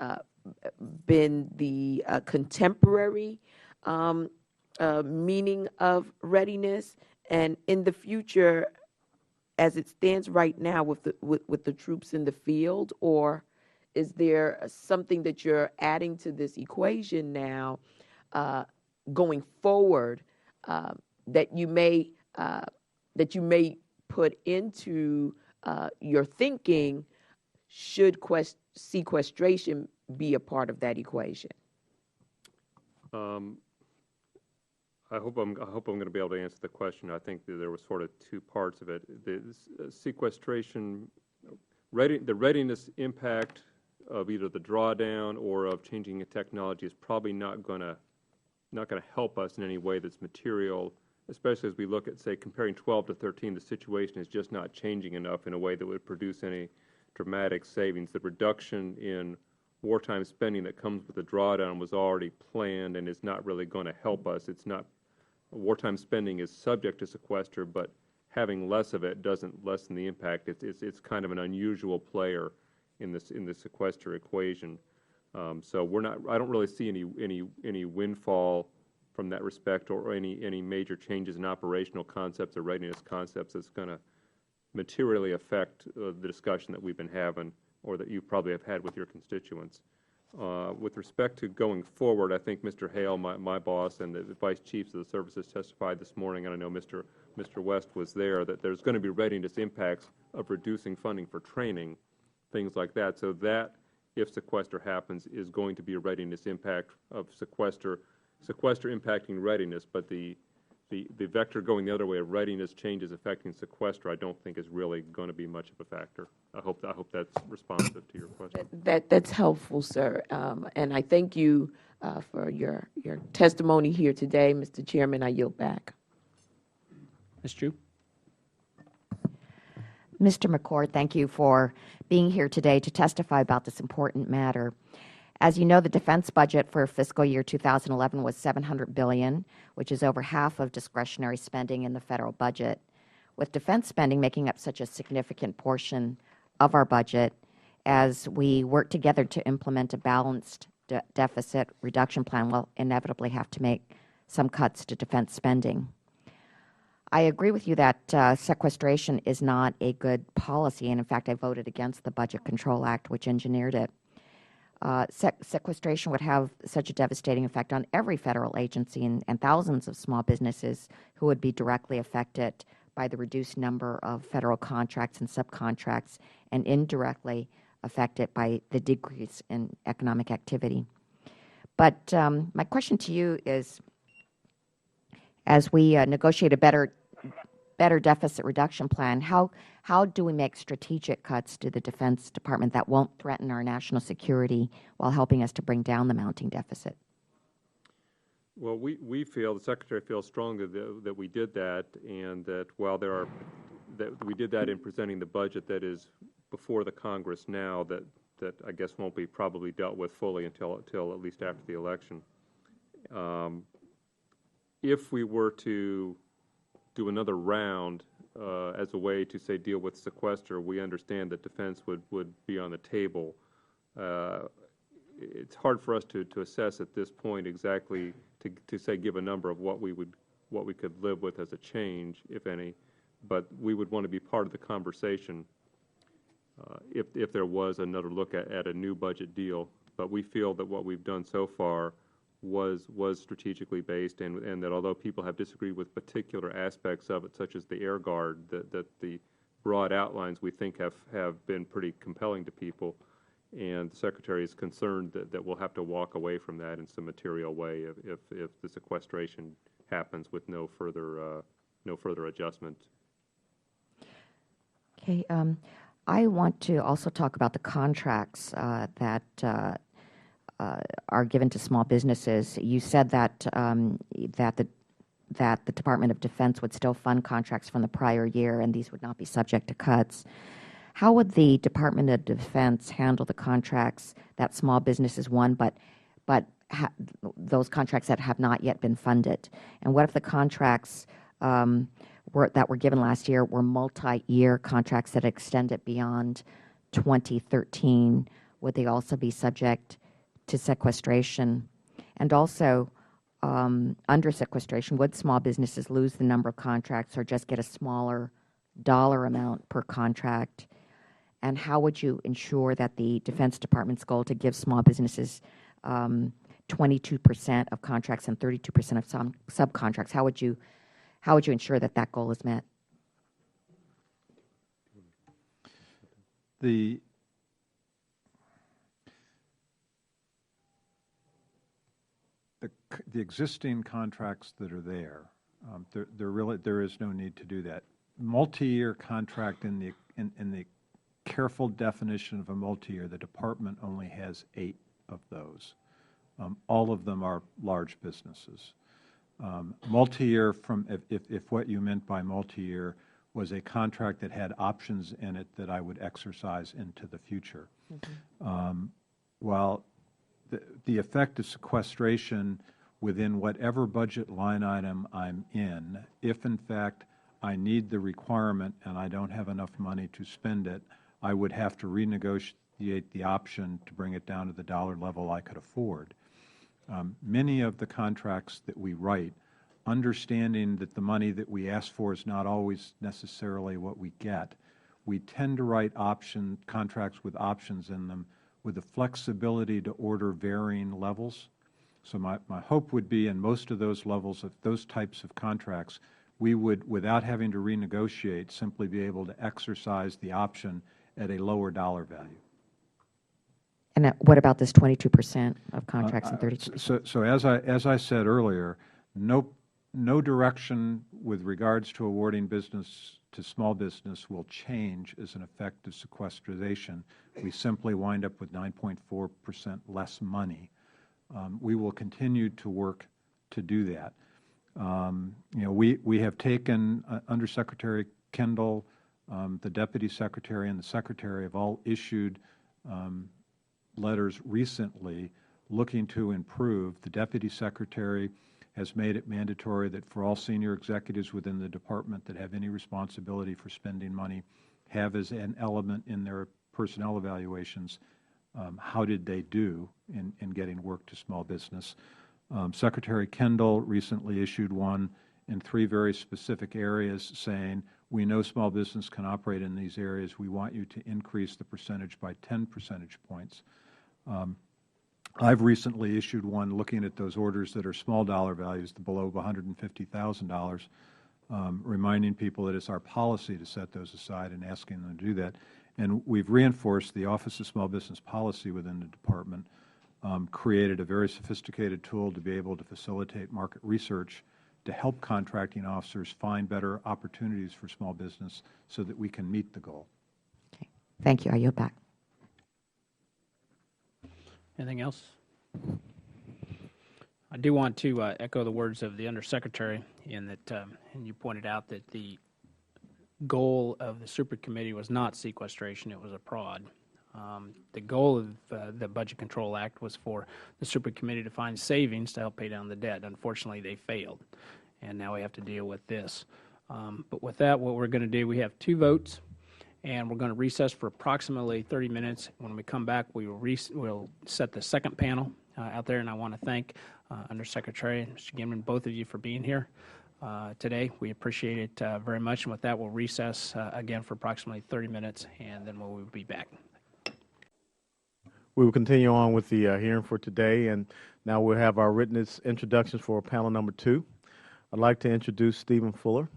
been the contemporary meaning of readiness? And in the future, as it stands right now with the troops in the field, or is there something that you're adding to this equation now going forward that you may put into your thinking should sequestration be a part of that equation? I hope I'm going to be able to answer the question. I think that there was sort of two parts of it. The sequestration, the readiness impact of either the drawdown or of changing the technology is probably not going to help us in any way that's material, especially as we look at, say, comparing 12 to 13, the situation is just not changing enough in a way that would produce any dramatic savings. The reduction in wartime spending that comes with the drawdown was already planned and is not really going to help us. It's not, wartime spending is subject to sequester, but having less of it doesn't lessen the impact. It's kind of an unusual player in the sequester equation. So I don't really see any windfall from that respect, or any major changes in operational concepts or readiness concepts that's going to materially affect the discussion that we've been having, or that you probably have had with your constituents. With respect to going forward, I think Mr. Hale, my boss, and the vice chiefs of the services testified this morning, and I know Mr. West was there, that there's going to be readiness impacts of reducing funding for training, things like that. So that, if sequester happens, is going to be a readiness impact of sequester impacting readiness, but the vector going the other way of readiness changes affecting sequester, I don't think is really going to be much of a factor. I hope that's responsive to your question. That's helpful, sir. And I thank you for your testimony here today, Mr. Chairman. I yield back. Ms. Chu? Mr. McCord, thank you for being here today to testify about this important matter. As you know, the defense budget for fiscal year 2011 was $700 billion, which is over half of discretionary spending in the federal budget. With defense spending making up such a significant portion of our budget, as we work together to implement a balanced deficit reduction plan, we'll inevitably have to make some cuts to defense spending. I agree with you that sequestration is not a good policy, and in fact, I voted against the Budget Control Act, which engineered it. Sequestration would have such a devastating effect on every federal agency and thousands of small businesses who would be directly affected by the reduced number of federal contracts and subcontracts, and indirectly affected by the decrease in economic activity. But my question to you is, as we negotiate a better deficit reduction plan, how do we make strategic cuts to the Defense Department that won't threaten our national security while helping us to bring down the mounting deficit? Well, we feel, the Secretary feels strongly that we did that, and that while that we did that in presenting the budget that is before the Congress now, that I guess won't be probably dealt with fully until at least after the election. If we were to do another round as a way to, say, deal with sequester, we understand that defense would be on the table. It's hard for us to assess at this point exactly to say, give a number of what we could live with as a change, if any, but we would want to be part of the conversation if there was another look at a new budget deal. But we feel that what we've done so far was strategically based, and that although people have disagreed with particular aspects of it, such as the Air Guard, that the broad outlines we think have been pretty compelling to people, and the Secretary is concerned that we'll have to walk away from that in some material way if the sequestration happens with no further adjustment. Okay. I want to also talk about the contracts that are given to small businesses. You said that the Department of Defense would still fund contracts from the prior year, and these would not be subject to cuts. How would the Department of Defense handle the contracts that small businesses won, but those contracts that have not yet been funded? And what if the contracts that were given last year were multi-year contracts that extended beyond 2013? Would they also be subject to sequestration? And also, under sequestration, would small businesses lose the number of contracts or just get a smaller dollar amount per contract? And how would you ensure that the Defense Department's goal to give small businesses 22% of contracts and 32% of subcontracts, how would you ensure that goal is met? The existing contracts that are there, there is no need to do that. Multi-year contract in the careful definition of a multi-year, the department only has 8 of those. All of them are large businesses. Multi-year, if what you meant by multi-year was a contract that had options in it that I would exercise into the future. While the effect of sequestration within whatever budget line item I'm in, if in fact I need the requirement and I don't have enough money to spend it, I would have to renegotiate the option to bring it down to the dollar level I could afford. Many of the contracts that we write, understanding that the money that we ask for is not always necessarily what we get, we tend to write contracts with options in them with the flexibility to order varying levels. So my hope would be in most of those levels of those types of contracts, we would, without having to renegotiate, simply be able to exercise the option at a lower dollar value. And what about this 22% of contracts and 32%? So as I said earlier, no direction with regards to awarding business to small business will change as an effect of sequestration. We simply wind up with 9.4% less money. We will continue to work to do that. We have taken Undersecretary Kendall, the Deputy Secretary, and the Secretary have all issued letters recently looking to improve. The Deputy Secretary has made it mandatory that for all senior executives within the department that have any responsibility for spending money have as an element in their personnel evaluations how did they do in getting work to small business. Secretary Kendall recently issued one in 3 very specific areas saying, we know small business can operate in these areas. We want you to increase the percentage by 10 percentage points. I've recently issued one looking at those orders that are small dollar values, below $150,000, reminding people that it's our policy to set those aside and asking them to do that. And we've reinforced the Office of Small Business Policy within the department, created a very sophisticated tool to be able to facilitate market research to help contracting officers find better opportunities for small business so that we can meet the goal. Okay. Thank you. I yield back. Anything else? I do want to echo the words of the Undersecretary in that, and you pointed out that the goal of the Super Committee was not sequestration, it was a prod. The goal of the Budget Control Act was for the Super Committee to find savings to help pay down the debt. Unfortunately, they failed, and now we have to deal with this. But with that, what we're going to do, we have 2 votes, and we're going to recess for approximately 30 minutes. When we come back, we'll set the second panel out there, and I want to thank Undersecretary and Mr. Ginman, both of you, for being here today. We appreciate it very much, and with that, we'll recess again for approximately 30 minutes, and then we'll be back. We will continue on with the hearing for today, and now we'll have our witness introductions for panel number 2. I'd like to introduce Stephen Fuller.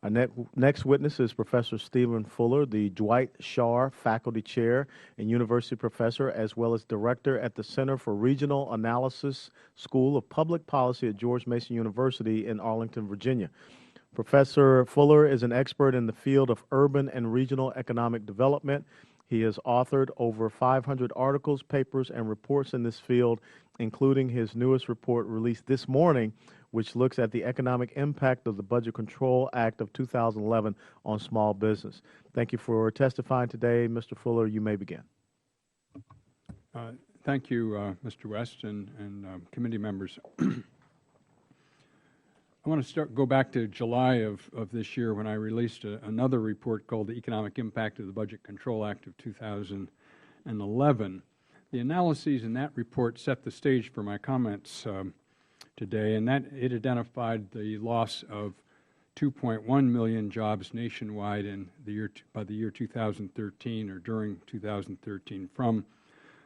Our next witness is Professor Stephen Fuller, the Dwight Schar Faculty Chair and University Professor, as well as Director at the Center for Regional Analysis School of Public Policy at George Mason University in Arlington, Virginia. Professor Fuller is an expert in the field of urban and regional economic development. He has authored over 500 articles, papers, and reports in this field, including his newest report released this morning, which looks at the economic impact of the Budget Control Act of 2011 on small business. Thank you for testifying today. Mr. Fuller, you may begin. Thank you, Mr. West and committee members. I want to go back to July of this year when I released another report called The Economic Impact of the Budget Control Act of 2011. The analyses in that report set the stage for my comments today, and that it identified the loss of 2.1 million jobs nationwide by the year 2013 or during 2013 from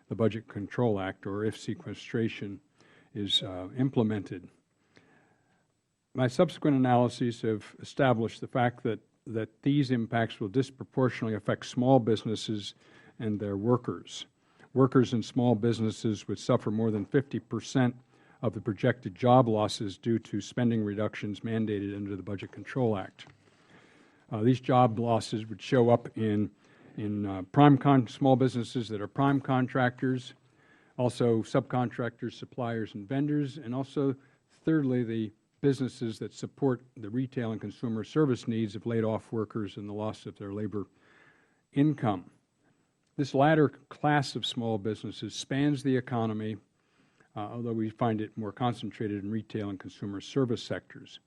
the Budget Control Act, or if sequestration is implemented. My subsequent analyses have established the fact that these impacts will disproportionately affect small businesses and their workers. Workers in small businesses would suffer more than 50% of the projected job losses due to spending reductions mandated under the Budget Control Act. These job losses would show up in small businesses that are prime contractors, also subcontractors, suppliers, and vendors, and also, thirdly, the businesses that support the retail and consumer service needs of laid-off workers and the loss of their labor income. This latter class of small businesses spans the economy, although we find it more concentrated in retail and consumer service sectors.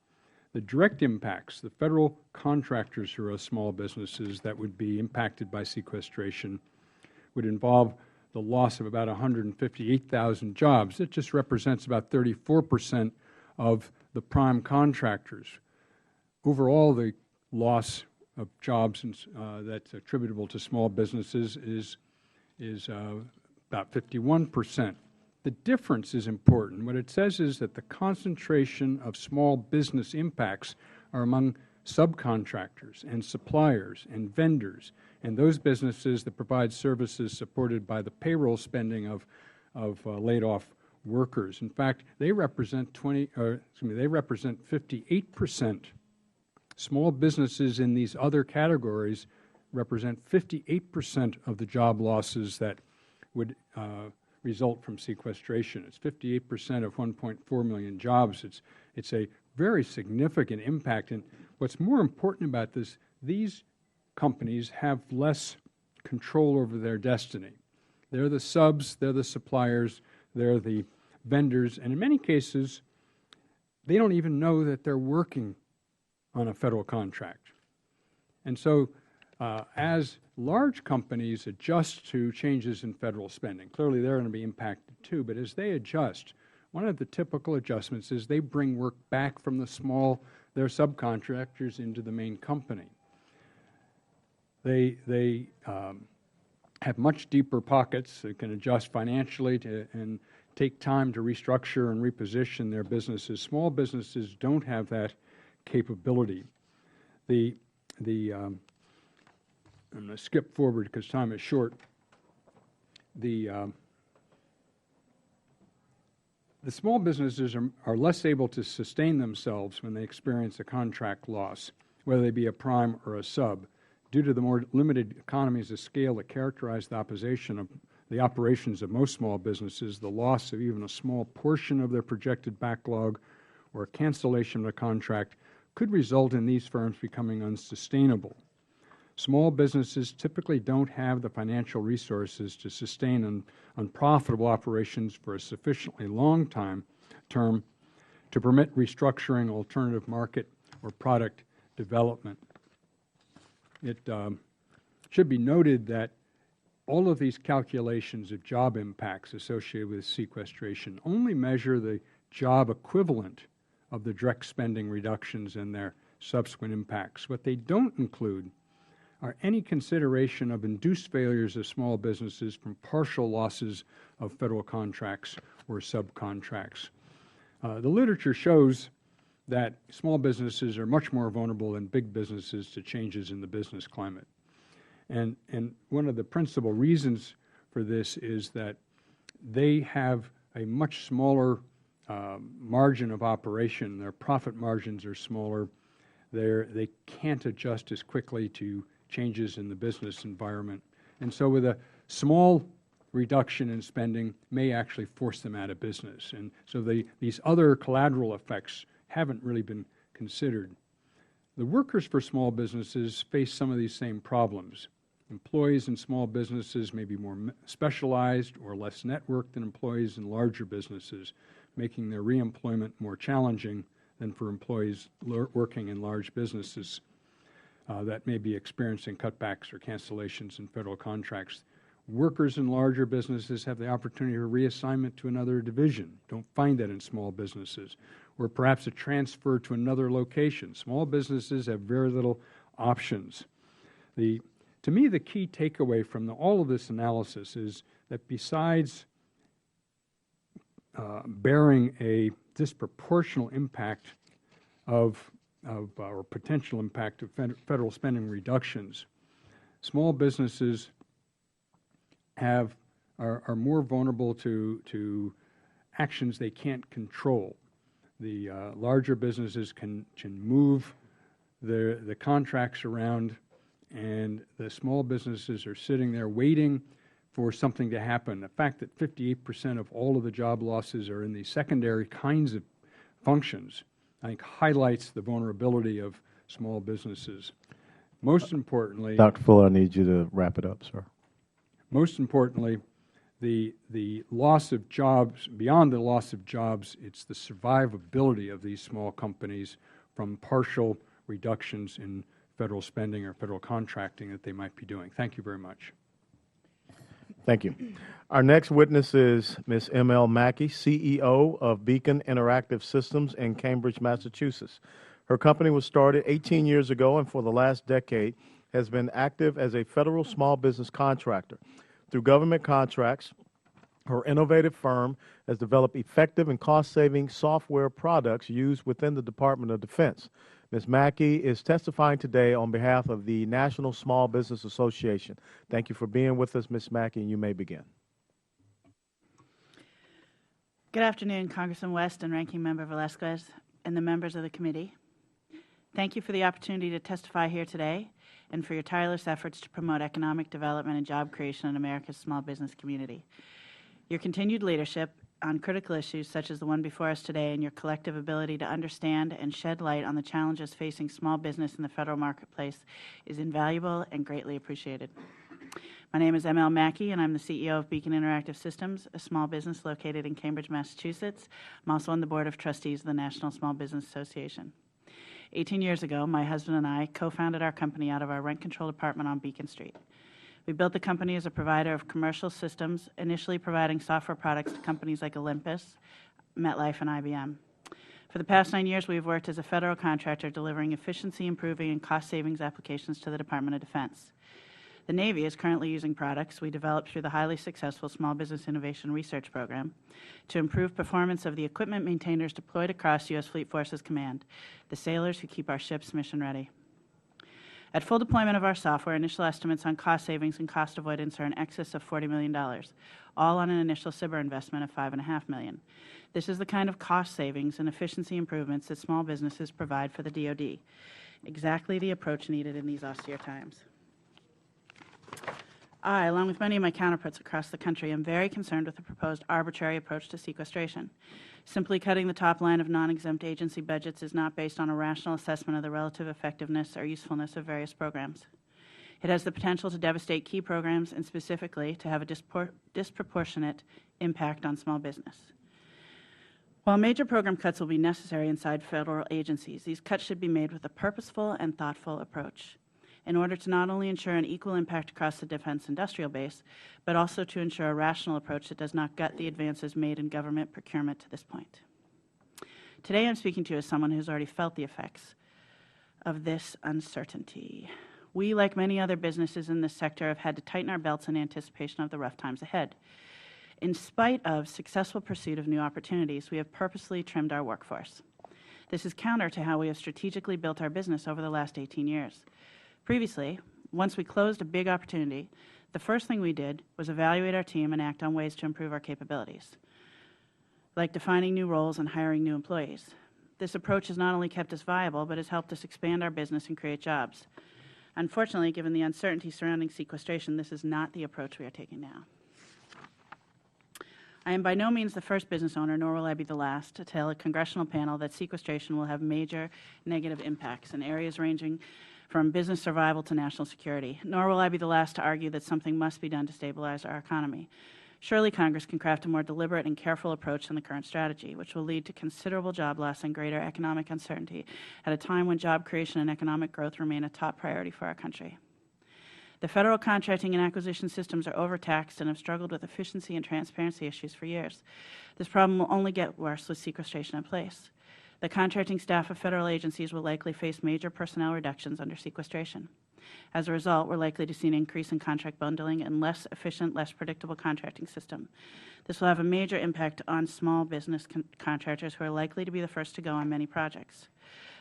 The direct impacts, the federal contractors who are small businesses that would be impacted by sequestration, would involve the loss of about 158,000 jobs. That just represents about 34% of the prime contractors. Overall, the loss of jobs that's attributable to small businesses is about 51%. The difference is important. What it says is that the concentration of small business impacts are among subcontractors and suppliers and vendors and those businesses that provide services supported by the payroll spending of laid-off workers. In fact, they represent 58%. Small businesses in these other categories represent 58% of the job losses that would result from sequestration. It's 58% of 1.4 million jobs. It's a very significant impact. And what's more important about this, these companies have less control over their destiny. They're the subs, they're the suppliers, they're the vendors, and in many cases, they don't even know that they're working on a federal contract. And so as large companies adjust to changes in federal spending, clearly they're going to be impacted too, but as they adjust, one of the typical adjustments is they bring work back from their subcontractors into the main company. They have much deeper pockets. They can adjust financially and take time to restructure and reposition their businesses. Small businesses don't have that capability. I'm going to skip forward because time is short. The small businesses are less able to sustain themselves when they experience a contract loss, whether they be a prime or a sub, due to the more limited economies of scale that characterize the operations of most small businesses. The loss of even a small portion of their projected backlog or cancellation of a contract could result in these firms becoming unsustainable. Small businesses typically don't have the financial resources to sustain unprofitable operations for a sufficiently long term to permit restructuring, alternative market, or product development. It should be noted that all of these calculations of job impacts associated with sequestration only measure the job equivalent of the direct spending reductions and their subsequent impacts. What they don't include are any consideration of induced failures of small businesses from partial losses of federal contracts or subcontracts. The literature shows that small businesses are much more vulnerable than big businesses to changes in the business climate. And one of the principal reasons for this is that they have a much smaller margin of operation. Their profit margins are smaller. They can't adjust as quickly to changes in the business environment. And so with a small reduction in spending may actually force them out of business. And so these other collateral effects haven't really been considered. The workers for small businesses face some of these same problems. Employees in small businesses may be more specialized or less networked than employees in larger businesses, making their reemployment more challenging than for employees working in large businesses that may be experiencing cutbacks or cancellations in federal contracts. Workers in larger businesses have the opportunity for reassignment to another division. Don't find that in small businesses. Or perhaps a transfer to another location. Small businesses have very little options. To me, the key takeaway from all of this analysis is that besides bearing a disproportional impact or potential impact of federal spending reductions, small businesses are more vulnerable to actions they can't control. The larger businesses can move the contracts around and the small businesses are sitting there waiting for something to happen. The fact that 58% of all of the job losses are in these secondary kinds of functions, I think, highlights the vulnerability of small businesses. Most importantly, Dr. Fuller, I need you to wrap it up, sir. most importantly, the loss of jobs, beyond the loss of jobs, it's the survivability of these small companies from partial reductions in federal spending or federal contracting that they might be doing. Thank you very much. Thank you. Our next witness is Ms. M.L. Mackey, CEO of Beacon Interactive Systems in Cambridge, Massachusetts. Her company was started 18 years ago and for the last decade has been active as a federal small business contractor. Through government contracts, her innovative firm has developed effective and cost-saving software products used within the Department of Defense. Ms. Mackey is testifying today on behalf of the National Small Business Association. Thank you for being with us, Ms. Mackey, and you may begin. Good afternoon, Congressman West and Ranking Member Velasquez and the members of the committee. Thank you for the opportunity to testify here today and for your tireless efforts to promote economic development and job creation in America's small business community. Your continued leadership on critical issues such as the one before us today and your collective ability to understand and shed light on the challenges facing small business in the federal marketplace is invaluable and greatly appreciated. My name is M.L. Mackey, and I'm the CEO of Beacon Interactive Systems, a small business located in Cambridge, Massachusetts. I'm also on the Board of Trustees of the National Small Business Association. 18 years ago, my husband and I co-founded our company out of our rent control apartment on Beacon Street. We built the company as a provider of commercial systems, initially providing software products to companies like Olympus, MetLife, and IBM. For the past 9 years, we have worked as a federal contractor delivering efficiency, improving, and cost savings applications to the Department of Defense. The Navy is currently using products we developed through the highly successful Small Business Innovation Research Program to improve performance of the equipment maintainers deployed across U.S. Fleet Forces Command, the sailors who keep our ships mission ready. At full deployment of our software, initial estimates on cost savings and cost avoidance are in excess of $40 million, all on an initial SBIR investment of $5.5 million. This is the kind of cost savings and efficiency improvements that small businesses provide for the DoD, exactly the approach needed in these austere times. I, along with many of my counterparts across the country, am very concerned with the proposed arbitrary approach to sequestration. Simply cutting the top line of non-exempt agency budgets is not based on a rational assessment of the relative effectiveness or usefulness of various programs. It has the potential to devastate key programs and specifically to have a disproportionate impact on small business. While major program cuts will be necessary inside federal agencies, these cuts should be made with a purposeful and thoughtful approach in order to not only ensure an equal impact across the defense industrial base, but also to ensure a rational approach that does not gut the advances made in government procurement to this point. Today I'm speaking to you as someone who's already felt the effects of this uncertainty. We, like many other businesses in this sector, have had to tighten our belts in anticipation of the rough times ahead. In spite of successful pursuit of new opportunities, we have purposely trimmed our workforce. This is counter to how we have strategically built our business over the last 18 years. Previously, once we closed a big opportunity, the first thing we did was evaluate our team and act on ways to improve our capabilities, like defining new roles and hiring new employees. This approach has not only kept us viable, but has helped us expand our business and create jobs. Unfortunately, given the uncertainty surrounding sequestration, this is not the approach we are taking now. I am by no means the first business owner, nor will I be the last, to tell a congressional panel that sequestration will have major negative impacts in areas ranging from business survival to national security, nor will I be the last to argue that something must be done to stabilize our economy. Surely Congress can craft a more deliberate and careful approach than the current strategy, which will lead to considerable job loss and greater economic uncertainty at a time when job creation and economic growth remain a top priority for our country. The federal contracting and acquisition systems are overtaxed and have struggled with efficiency and transparency issues for years. This problem will only get worse with sequestration in place. The contracting staff of federal agencies will likely face major personnel reductions under sequestration. As a result, we're likely to see an increase in contract bundling and less efficient, less predictable contracting system. This will have a major impact on small business contractors who are likely to be the first to go on many projects.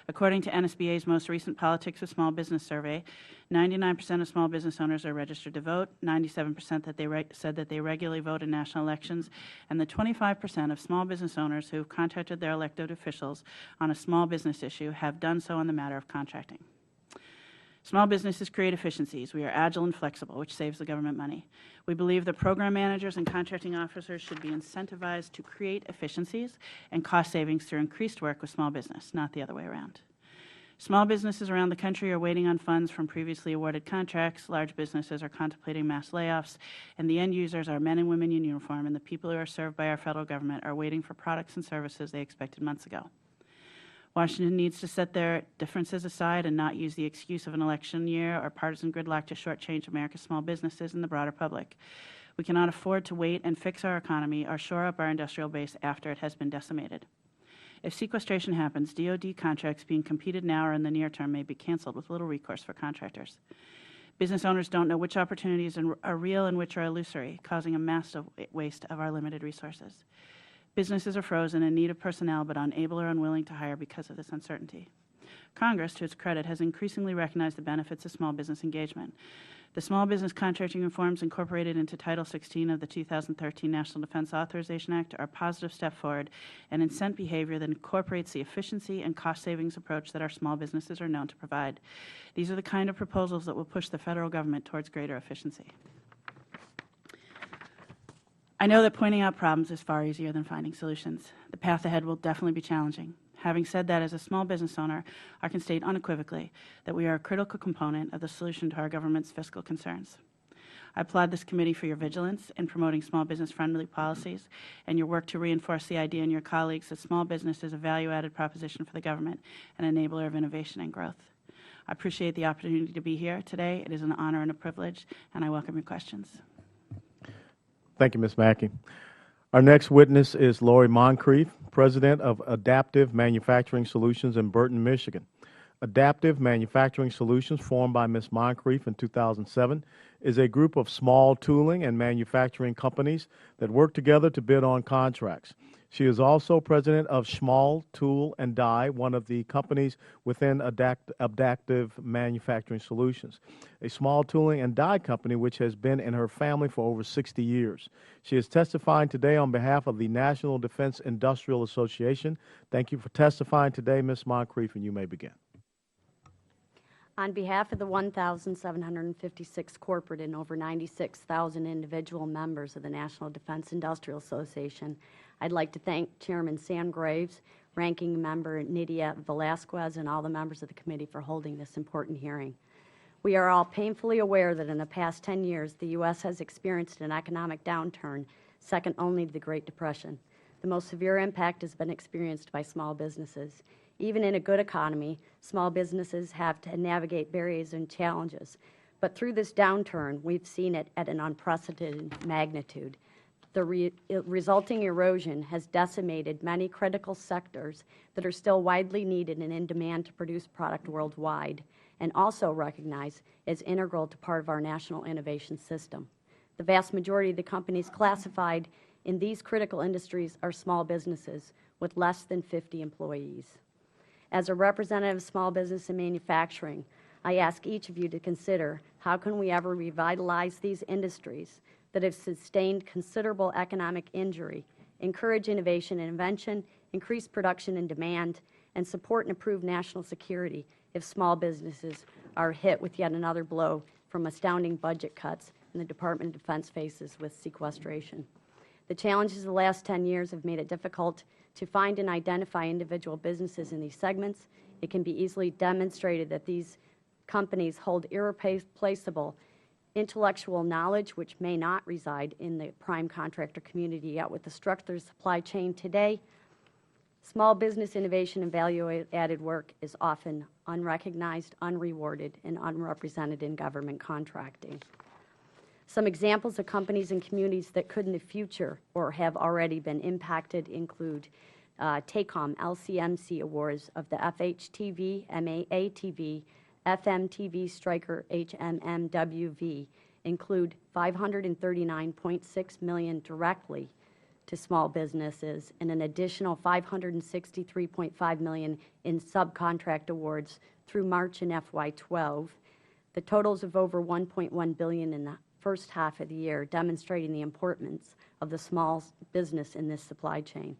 According to NSBA's most recent Politics of Small Business survey, 99% of small business owners are registered to vote, 97% said that they regularly vote in national elections, and the 25% of small business owners who have contacted their elected officials on a small business issue have done so on the matter of contracting. Small businesses create efficiencies. We are agile and flexible, which saves the government money. We believe that program managers and contracting officers should be incentivized to create efficiencies and cost savings through increased work with small business, not the other way around. Small businesses around the country are waiting on funds from previously awarded contracts. Large businesses are contemplating mass layoffs, and the end users are men and women in uniform, and the people who are served by our federal government are waiting for products and services they expected months ago. Washington needs to set their differences aside and not use the excuse of an election year or partisan gridlock to shortchange America's small businesses and the broader public. We cannot afford to wait and fix our economy or shore up our industrial base after it has been decimated. If sequestration happens, DoD contracts being competed now or in the near term may be canceled with little recourse for contractors. Business owners don't know which opportunities are real and which are illusory, causing a massive waste of our limited resources. Businesses are frozen in need of personnel but unable or unwilling to hire because of this uncertainty. Congress, to its credit, has increasingly recognized the benefits of small business engagement. The small business contracting reforms incorporated into Title 16 of the 2013 National Defense Authorization Act are a positive step forward and incent behavior that incorporates the efficiency and cost savings approach that our small businesses are known to provide. These are the kind of proposals that will push the federal government towards greater efficiency. I know that pointing out problems is far easier than finding solutions. The path ahead will definitely be challenging. Having said that, as a small business owner, I can state unequivocally that we are a critical component of the solution to our government's fiscal concerns. I applaud this committee for your vigilance in promoting small business-friendly policies and your work to reinforce the idea in your colleagues that small business is a value-added proposition for the government, an enabler of innovation and growth. I appreciate the opportunity to be here today. It is an honor and a privilege, and I welcome your questions. Thank you, Ms. Mackey. Our next witness is Lori Moncrief, President of Adaptive Manufacturing Solutions in Burton, Michigan. Adaptive Manufacturing Solutions, formed by Ms. Moncrief in 2007, is a group of small tooling and manufacturing companies that work together to bid on contracts. She is also president of Small Tool and Die, one of the companies within Adaptive Manufacturing Solutions, a small tooling and die company which has been in her family for over 60 years. She is testifying today on behalf of the National Defense Industrial Association. Thank you for testifying today, Ms. Moncrief, and you may begin. On behalf of the 1,756 corporate and over 96,000 individual members of the National Defense Industrial Association, I'd like to thank Chairman Sam Graves, Ranking Member Nydia Velasquez, and all the members of the committee for holding this important hearing. We are all painfully aware that in the past 10 years, the U.S. has experienced an economic downturn second only to the Great Depression. The most severe impact has been experienced by small businesses. Even in a good economy, small businesses have to navigate barriers and challenges. But through this downturn, we've seen it at an unprecedented magnitude. The resulting erosion has decimated many critical sectors that are still widely needed and in demand to produce product worldwide, and also recognized as integral to part of our national innovation system. The vast majority of the companies classified in these critical industries are small businesses with less than 50 employees. As a representative of small business and manufacturing, I ask each of you to consider how can we ever revitalize these industries that have sustained considerable economic injury, encourage innovation and invention, increase production and demand, and support and improve national security if small businesses are hit with yet another blow from astounding budget cuts and the Department of Defense faces with sequestration. The challenges of the last 10 years have made it difficult to find and identify individual businesses in these segments. It can be easily demonstrated that these companies hold irreplaceable intellectual knowledge which may not reside in the prime contractor community. Yet with the structure of the supply chain today, small business innovation and value-added work is often unrecognized, unrewarded, and unrepresented in government contracting. Some examples of companies and communities that could in the future or have already been impacted include TACOM LCMC awards of the FHTV, MAATV, FMTV, Stryker HMMWV include $539.6 million directly to small businesses and an additional $563.5 million in subcontract awards through March in FY12. The totals of over $1.1 billion in the first half of the year, demonstrating the importance of the small business in this supply chain.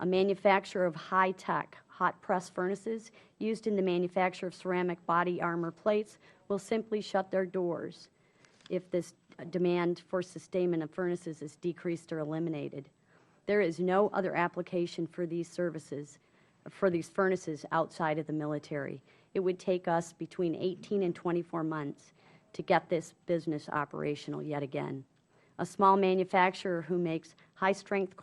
A manufacturer of high-tech, hot press furnaces used in the manufacture of ceramic body armor plates will simply shut their doors if this demand for sustainment of furnaces is decreased or eliminated. There is no other application for these services, for these furnaces outside of the military. It would take us between 18 and 24 months to get this business operational yet again. A small manufacturer who makes high-strength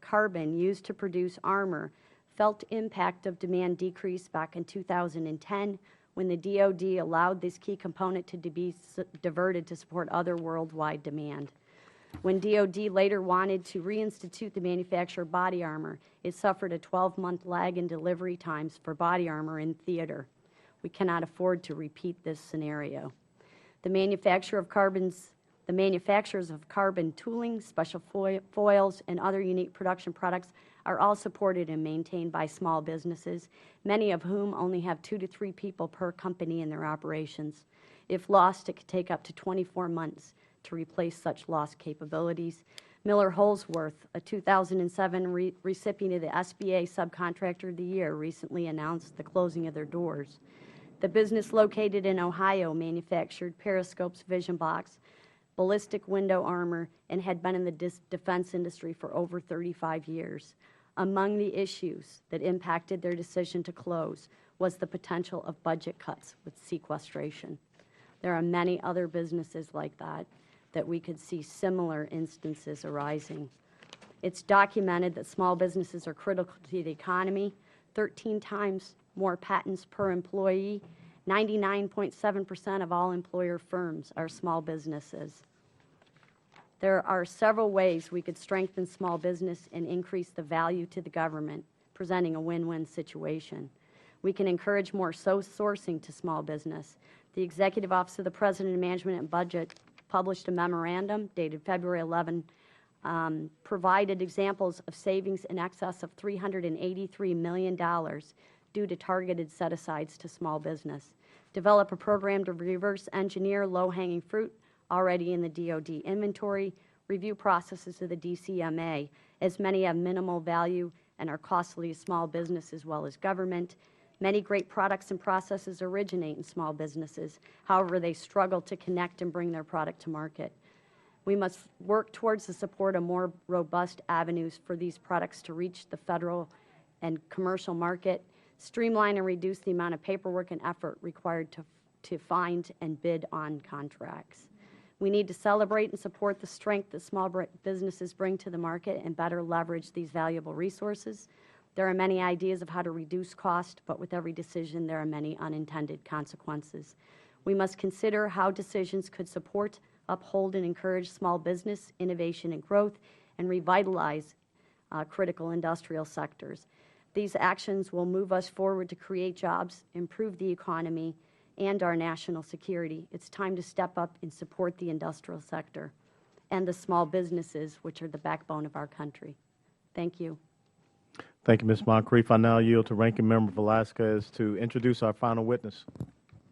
carbon used to produce armor felt the impact of demand decrease back in 2010 when the DoD allowed this key component to be diverted to support other worldwide demand. When DoD later wanted to reinstitute the manufacture of body armor, it suffered a 12-month lag in delivery times for body armor in theater. We cannot afford to repeat this scenario. The manufacturers of carbon tooling, special foils, and other unique production products are all supported and maintained by small businesses, many of whom only have 2 to 3 people per company in their operations. If lost, it could take up to 24 months to replace such lost capabilities. Miller Holsworth, a 2007 recipient of the SBA Subcontractor of the Year, recently announced the closing of their doors. The business located in Ohio manufactured periscopes, vision box, ballistic window armor, and had been in the defense industry for over 35 years. Among the issues that impacted their decision to close was the potential of budget cuts with sequestration. There are many other businesses like that we could see similar instances arising. It's documented that small businesses are critical to the economy, 13 times more patents per employee. 99.7% of all employer firms are small businesses. There are several ways we could strengthen small business and increase the value to the government, presenting a win-win situation. We can encourage more sourcing to small business. The Executive Office of the President of Management and Budget published a memorandum dated February 11, provided examples of savings in excess of $383 million due to targeted set-asides to small business. Develop a program to reverse engineer low-hanging fruit already in the DoD inventory. Review processes of the DCMA, as many have minimal value and are costly to small business as well as government. Many great products and processes originate in small businesses. However, they struggle to connect and bring their product to market. We must work towards the support of more robust avenues for these products to reach the federal and commercial market, streamline and reduce the amount of paperwork and effort required to find and bid on contracts. We need to celebrate and support the strength that small businesses bring to the market and better leverage these valuable resources. There are many ideas of how to reduce cost, but with every decision there are many unintended consequences. We must consider how decisions could support, uphold, and encourage small business, innovation, and growth, and revitalize critical industrial sectors. These actions will move us forward to create jobs, improve the economy, and our national security. It's time to step up and support the industrial sector and the small businesses, which are the backbone of our country. Thank you. Thank you, Ms. Moncrief. I now yield to Ranking Member Velasquez to introduce our final witness.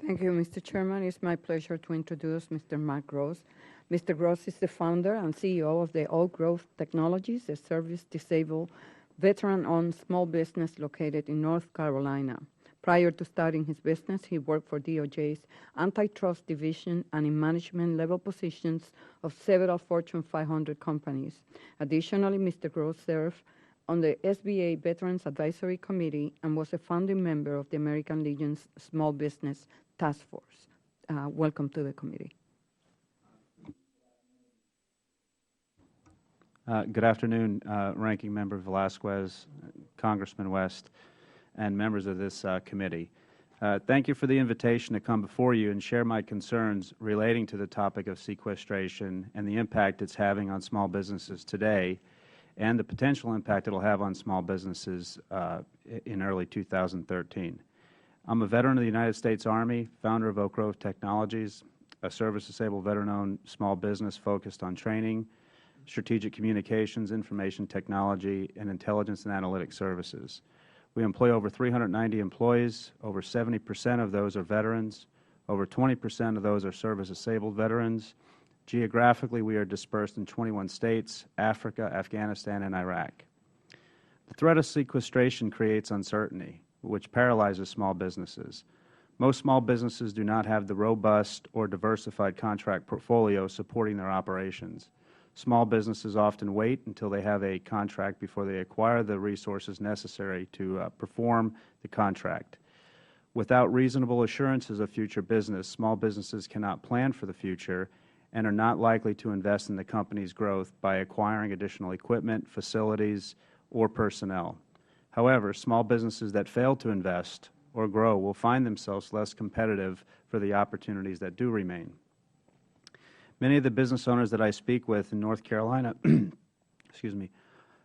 Thank you, Mr. Chairman. It's my pleasure to introduce Mr. Mark Gross. Mr. Gross is the founder and CEO of the Oak Grove Technologies, a service-disabled, veteran-owned small business located in North Carolina. Prior to starting his business, he worked for DOJ's Antitrust Division and in management-level positions of several Fortune 500 companies. Additionally, Mr. Gross served on the SBA Veterans Advisory Committee and was a founding member of the American Legion's Small Business Task Force. Welcome to the committee. Good afternoon, Ranking Member Velasquez, Congressman West, and members of this committee. Thank you for the invitation to come before you and share my concerns relating to the topic of sequestration and the impact it's having on small businesses today and the potential impact it will have on small businesses in early 2013. I'm a veteran of the United States Army, founder of Oak Grove Technologies, a service-disabled veteran-owned small business focused on training, strategic communications, information technology, and intelligence and analytics services. We employ over 390 employees. Over 70% of those are veterans. Over 20% of those are service-disabled veterans. Geographically, we are dispersed in 21 states, Africa, Afghanistan, and Iraq. The threat of sequestration creates uncertainty, which paralyzes small businesses. Most small businesses do not have the robust or diversified contract portfolio supporting their operations. Small businesses often wait until they have a contract before they acquire the resources necessary to perform the contract. Without reasonable assurances of future business, small businesses cannot plan for the future and are not likely to invest in the company's growth by acquiring additional equipment, facilities, or personnel. However, small businesses that fail to invest or grow will find themselves less competitive for the opportunities that do remain. Many of the business owners that I speak with in North Carolina excuse me,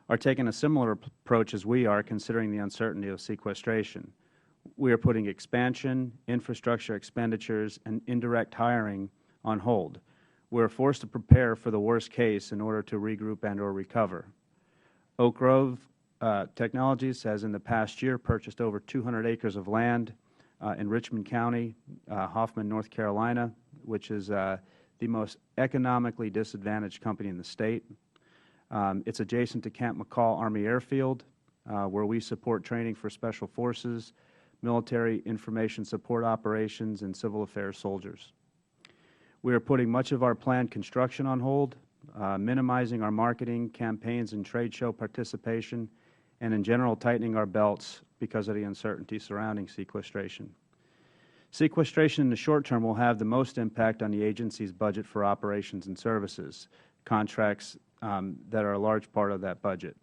are taking a similar approach as we are, considering the uncertainty of sequestration. We are putting expansion, infrastructure expenditures, and indirect hiring on hold. We are forced to prepare for the worst case in order to regroup and or recover. Oak Grove Technologies has in the past year purchased over 200 acres of land in Richmond County, Hoffman, North Carolina, which is the most economically disadvantaged company in the state. It's adjacent to Camp McCall Army Airfield, where we support training for special forces, military information support operations, and civil affairs soldiers. We are putting much of our planned construction on hold, minimizing our marketing campaigns and trade show participation, and in general tightening our belts because of the uncertainty surrounding sequestration. Sequestration in the short term will have the most impact on the agency's budget for operations and services, contracts that are a large part of that budget.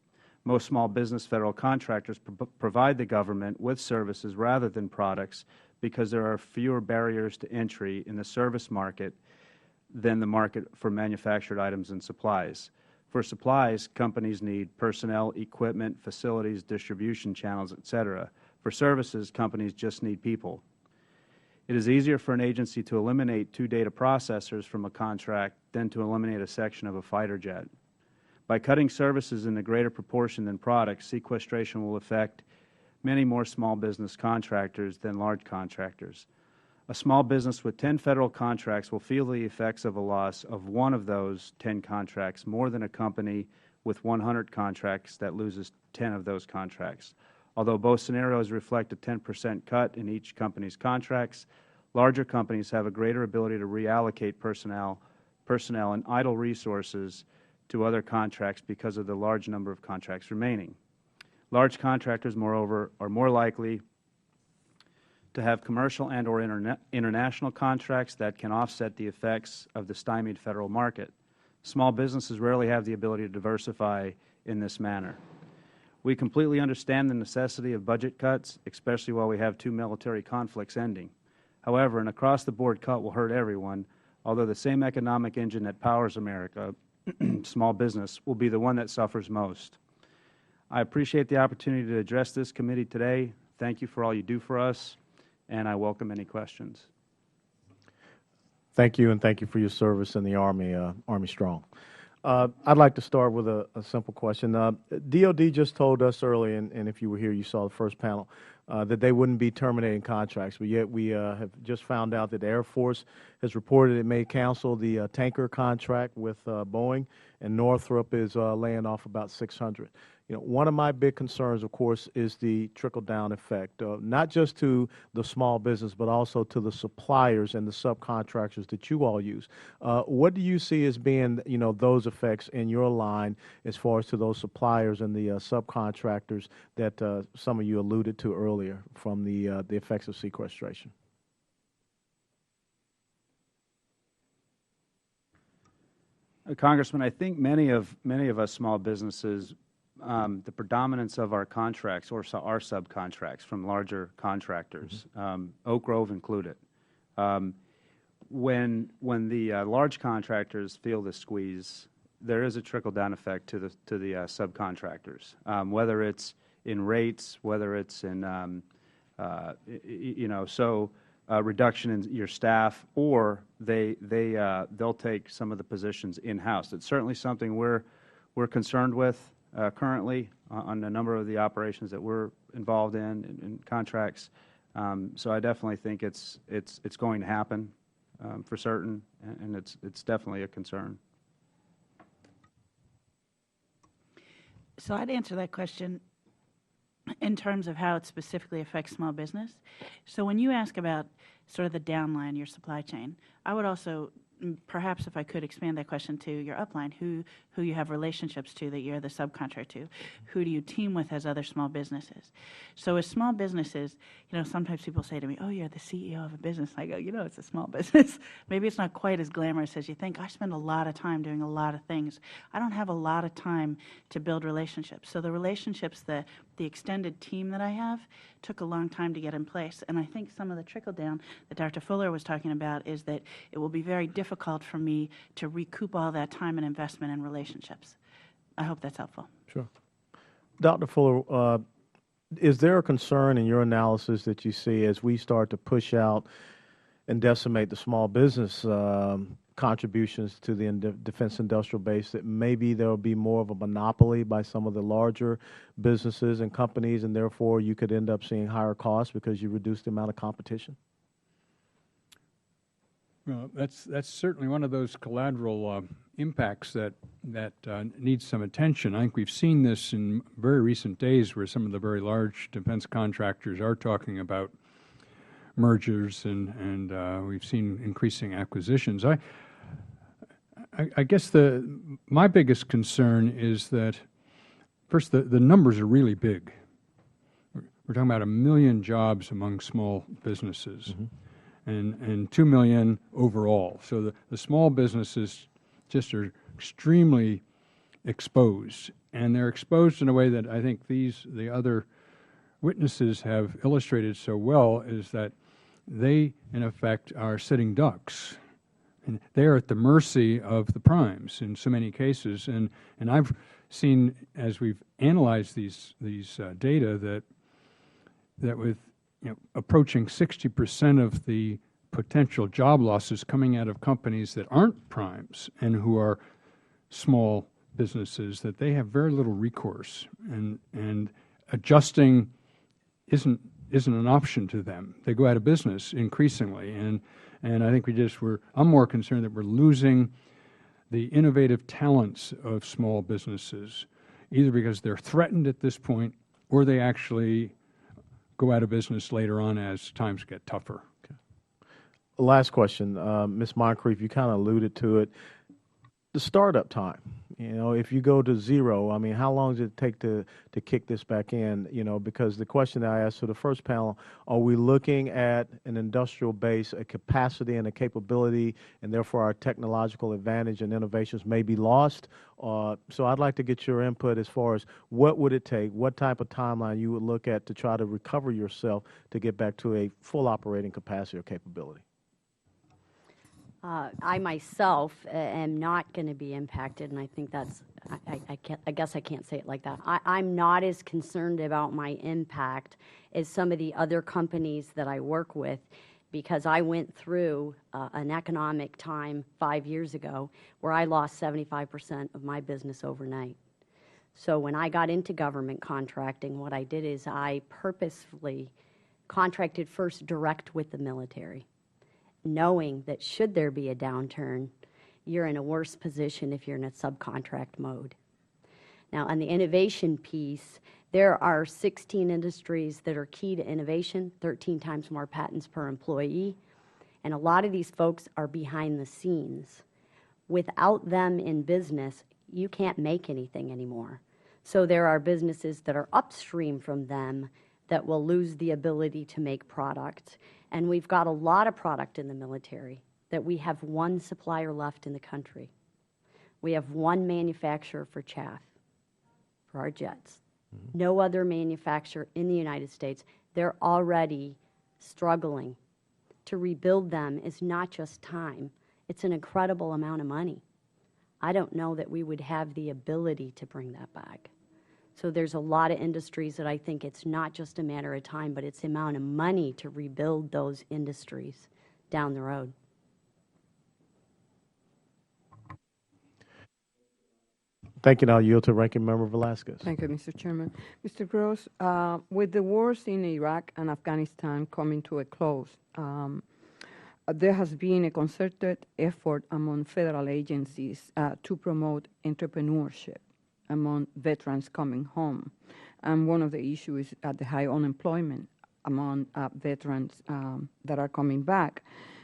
Most small business federal contractors provide the government with services rather than products because there are fewer barriers to entry in the service market than the market for manufactured items and supplies. For supplies, companies need personnel, equipment, facilities, distribution channels, etc. For services, companies just need people. It is easier for an agency to eliminate 2 data processors from a contract than to eliminate a section of a fighter jet. By cutting services in a greater proportion than products, sequestration will affect many more small business contractors than large contractors. A small business with 10 federal contracts will feel the effects of a loss of one of those 10 contracts more than a company with 100 contracts that loses 10 of those contracts. Although both scenarios reflect a 10% cut in each company's contracts, larger companies have a greater ability to reallocate personnel and idle resources to other contracts because of the large number of contracts remaining. Large contractors, moreover, are more likely to have commercial and or international contracts that can offset the effects of the stymied federal market. Small businesses rarely have the ability to diversify in this manner. We completely understand the necessity of budget cuts, especially while we have 2 military conflicts ending. However, an across-the-board cut will hurt everyone, although the same economic engine that powers America, small business, will be the one that suffers most. I appreciate the opportunity to address this committee today. Thank you for all you do for us, and I welcome any questions. Thank you, and thank you for your service in the Army, Army Strong. I'd like to start with a simple question. DOD just told us earlier, and if you were here, you saw the first panel, that they wouldn't be terminating contracts, but yet we have just found out that the Air Force has reported it may cancel the tanker contract with Boeing, and Northrop is laying off about 600. You know, one of my big concerns, of course, is the trickle-down effect, not just to the small business, but also to the suppliers and the subcontractors that you all use. What do you see as being, you know, those effects in your line as far as to those suppliers and the subcontractors that some of you alluded to earlier from the effects of sequestration? Congressman, I think many of us small businesses, the predominance of our contracts or our subcontracts from larger contractors, Oak Grove included. When the large contractors feel the squeeze, there is a trickle-down effect to the subcontractors, whether it's in rates, whether it's in reduction in your staff, or they'll take some of the positions in-house. It's certainly something we're concerned with currently on a number of the operations that we're involved in contracts. So I definitely think it's going to happen for certain, and it's definitely a concern. So I'd answer that question in terms of how it specifically affects small business. So when you ask about sort of the downline, your supply chain, I would also, perhaps if I could expand that question to your upline, who you have relationships to that you're the subcontractor to, who do you team with as other small businesses. So as small businesses, sometimes people say to me, oh, you're the CEO of a business. I go, it's a small business. Maybe it's not quite as glamorous as you think. I spend a lot of time doing a lot of things. I don't have a lot of time to build relationships. So the relationships, the extended team that I have took a long time to get in place. And I think some of the trickle down that Dr. Fuller was talking about is that it will be very difficult for me to recoup all that time and investment in relationships. I hope that's helpful. Sure. Dr. Fuller, is there a concern in your analysis that you see as we start to push out and decimate the small business contributions to the defense industrial base, that maybe there will be more of a monopoly by some of the larger businesses and companies, and therefore you could end up seeing higher costs because you reduce the amount of competition? Well, that's certainly one of those collateral impacts that needs some attention. I think we've seen this in very recent days where some of the very large defense contractors are talking about mergers, and we've seen increasing acquisitions. I guess my biggest concern is that, first, the numbers are really big. We're talking about 1 million jobs among small businesses. Mm-hmm. And 2 million overall. So the small businesses just are extremely exposed, and they're exposed in a way that I think the other witnesses have illustrated so well, is that they, in effect, are sitting ducks. And they are at the mercy of the primes in so many cases. And I've seen, as we've analyzed these data, that with approaching 60% of the potential job losses coming out of companies that aren't primes and who are small businesses, that they have very little recourse, and adjusting isn't an option to them. They go out of business increasingly, and I think I'm more concerned that we're losing the innovative talents of small businesses, either because they're threatened at this point or they actually go out of business later on as times get tougher. Okay. Last question, Ms. Moncrief, you kind of alluded to it. The startup time, if you go to zero, I mean, how long does it take to kick this back in? Because the question that I asked to the first panel, are we looking at an industrial base, a capacity and a capability, and therefore our technological advantage and innovations may be lost? So I'd like to get your input as far as what would it take, what type of timeline you would look at to try to recover yourself to get back to a full operating capacity or capability. I myself am not going to be impacted, and I think that's, I guess I can't say it like that. I'm not as concerned about my impact as some of the other companies that I work with, because I went through an economic time 5 years ago where I lost 75% of my business overnight. So when I got into government contracting, what I did is I purposefully contracted first direct with the military, knowing that should there be a downturn, you're in a worse position if you're in a subcontract mode. Now, on the innovation piece, there are 16 industries that are key to innovation, 13 times more patents per employee, and a lot of these folks are behind the scenes. Without them in business, you can't make anything anymore. So there are businesses that are upstream from them that will lose the ability to make product. And we've got a lot of product in the military that we have one supplier left in the country. We have one manufacturer for chaff, for our jets. Mm-hmm. No other manufacturer in the United States. They're already struggling. To rebuild them is not just time. It's an incredible amount of money. I don't know that we would have the ability to bring that back. So there's a lot of industries that I think it's not just a matter of time, but it's the amount of money to rebuild those industries down the road. Thank you. Now yield to Ranking Member Velasquez. Thank you, Mr. Chairman. Mr. Gross, with the wars in Iraq and Afghanistan coming to a close, there has been a concerted effort among federal agencies to promote entrepreneurship among veterans coming home. And one of the issues is the high unemployment among veterans that are coming back.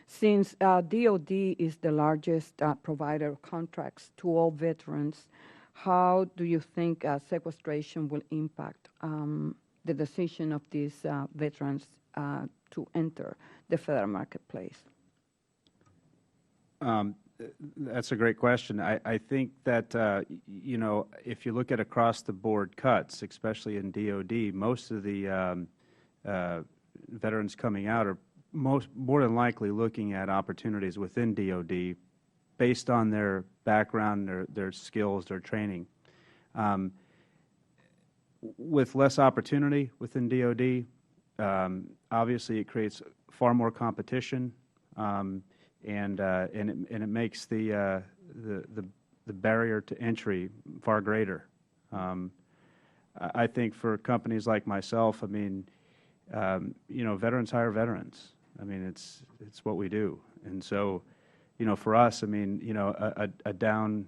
Since DOD is the largest provider of contracts to all veterans, how do you think sequestration will impact the decision of these veterans to enter the federal marketplace? That's a great question. I think that, you know, if you look at across-the-board cuts, especially in DOD, most of the veterans coming out are more than likely looking at opportunities within DOD based on their background, their skills, their training. With less opportunity within DOD, obviously it creates far more competition, and it makes the barrier to entry far greater. I think for companies like myself, I mean, you know, veterans hire veterans. I mean, it's what we do. And so, you know, for us, I mean, you know, a down,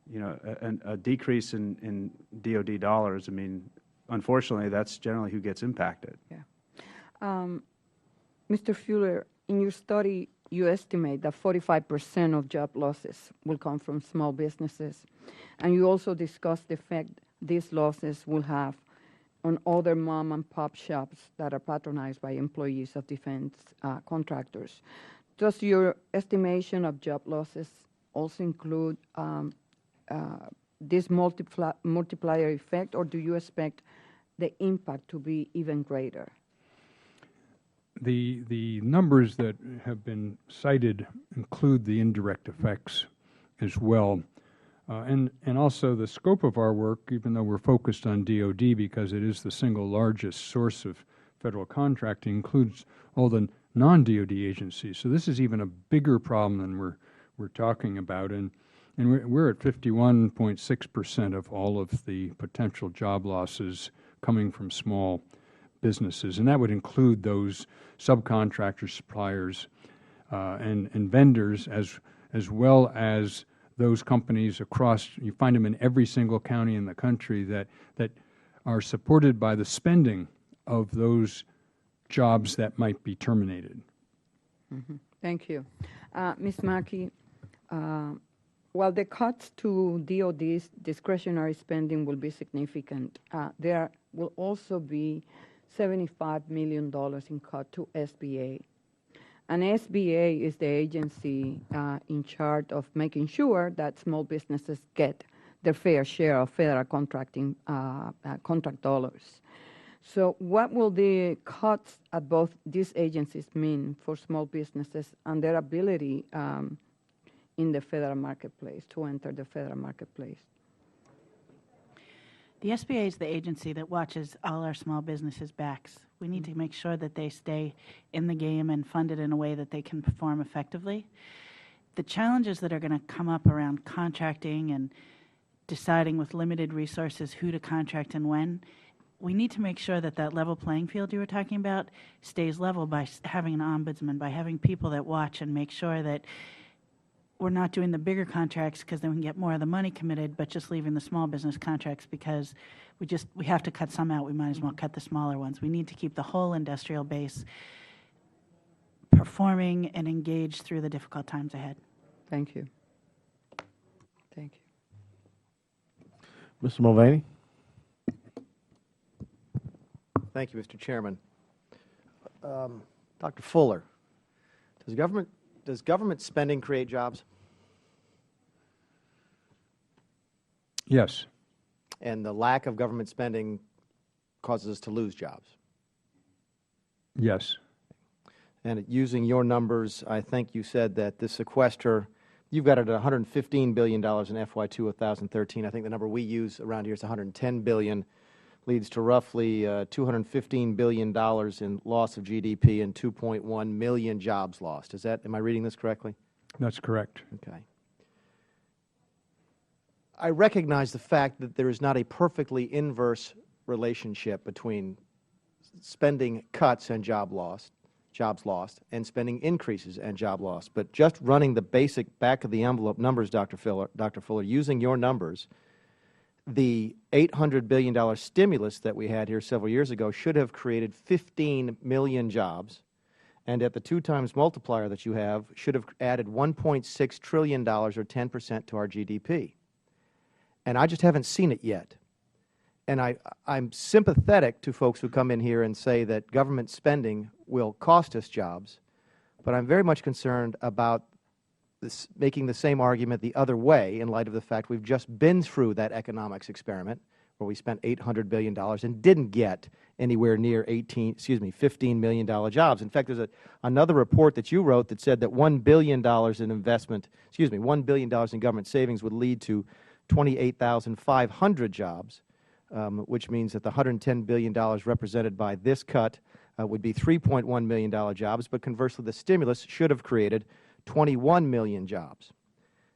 you know, a decrease in DOD dollars, I mean, unfortunately, that's generally who gets impacted. Yeah. Mr. Fuller, in your study, you estimate that 45% of job losses will come from small businesses. And you also discussed the effect these losses will have on other mom-and-pop shops that are patronized by employees of defense contractors. Does your estimation of job losses also include this multiplier effect, or do you expect the impact to be even greater? The numbers that have been cited include the indirect effects as well. And also the scope of our work, even though we're focused on DOD because it is the single largest source of federal contracting, includes all the non-DOD agencies. So this is even a bigger problem than we're talking about. And we're at 51.6% of all of the potential job losses coming from small businesses. And that would include those subcontractors, suppliers, and vendors, as well as those companies across. You find them in every single county in the country that are supported by the spending of those jobs that might be terminated. Mm-hmm. Thank you. Ms. Mackey, while the cuts to DOD's discretionary spending will be significant, there will also be $75 million in cut to SBA. And SBA is the agency in charge of making sure that small businesses get their fair share of federal contracting contract dollars. So what will the cuts at both these agencies mean for small businesses and their ability in the federal marketplace, to enter the federal marketplace? The SBA is the agency that watches all our small businesses' backs. We need to make sure that they stay in the game and funded in a way that they can perform effectively. The challenges that are going to come up around contracting and deciding with limited resources who to contract and when, we need to make sure that that level playing field you were talking about stays level by having an ombudsman, by having people that watch and make sure that we're not doing the bigger contracts because then we can get more of the money committed, but just leaving the small business contracts because we have to cut some out. We might as well cut the smaller ones. We need to keep the whole industrial base performing and engaged through the difficult times ahead. Thank you. Thank you. Mr. Mulvaney? Thank you, Mr. Chairman. Dr. Fuller, does government spending create jobs? Yes. And the lack of government spending causes us to lose jobs? Yes. And using your numbers, I think you said that the sequester, you've got it at $115 billion in FY 2013. I think the number we use around here is $110 billion, leads to roughly $215 billion in loss of GDP and 2.1 million jobs lost. Am I reading this correctly? That's correct. Okay. I recognize the fact that there is not a perfectly inverse relationship between spending cuts and jobs lost, and spending increases and job loss. But just running the basic back-of-the-envelope numbers, Dr. Fuller, using your numbers, the $800 billion stimulus that we had here several years ago should have created 15 million jobs, and at the 2 times multiplier that you have, should have added $1.6 trillion, or 10% to our GDP. And I just haven't seen it yet. And I'm sympathetic to folks who come in here and say that government spending will cost us jobs, but I'm very much concerned about this, making the same argument the other way in light of the fact we've just been through that economics experiment where we spent $800 billion and didn't get anywhere near 15 million jobs. In fact, there's another report that you wrote that said that $1 billion in investment, $1 billion in government savings would lead to 28,500 jobs, which means that the $110 billion represented by this cut would be 3.1 million jobs, but conversely, the stimulus should have created 21 million jobs.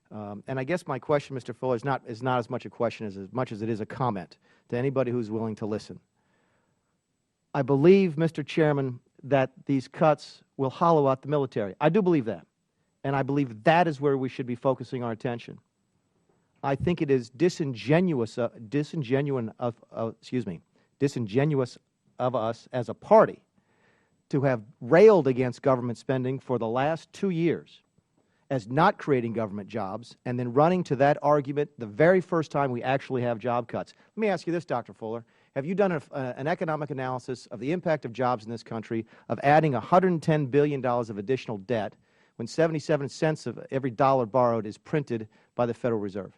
And I guess my question, Mr. Fuller, is not as much a question as much as it is a comment to anybody who's willing to listen. I believe, Mr. Chairman, that these cuts will hollow out the military. I do believe that, and I believe that is where we should be focusing our attention. I think it is disingenuous of us as a party to have railed against government spending for the last 2 years as not creating government jobs, and then running to that argument the very first time we actually have job cuts. Let me ask you this, Dr. Fuller. Have you done an economic analysis of the impact of jobs in this country of adding $110 billion of additional debt when 77 cents of every dollar borrowed is printed by the Federal Reserve?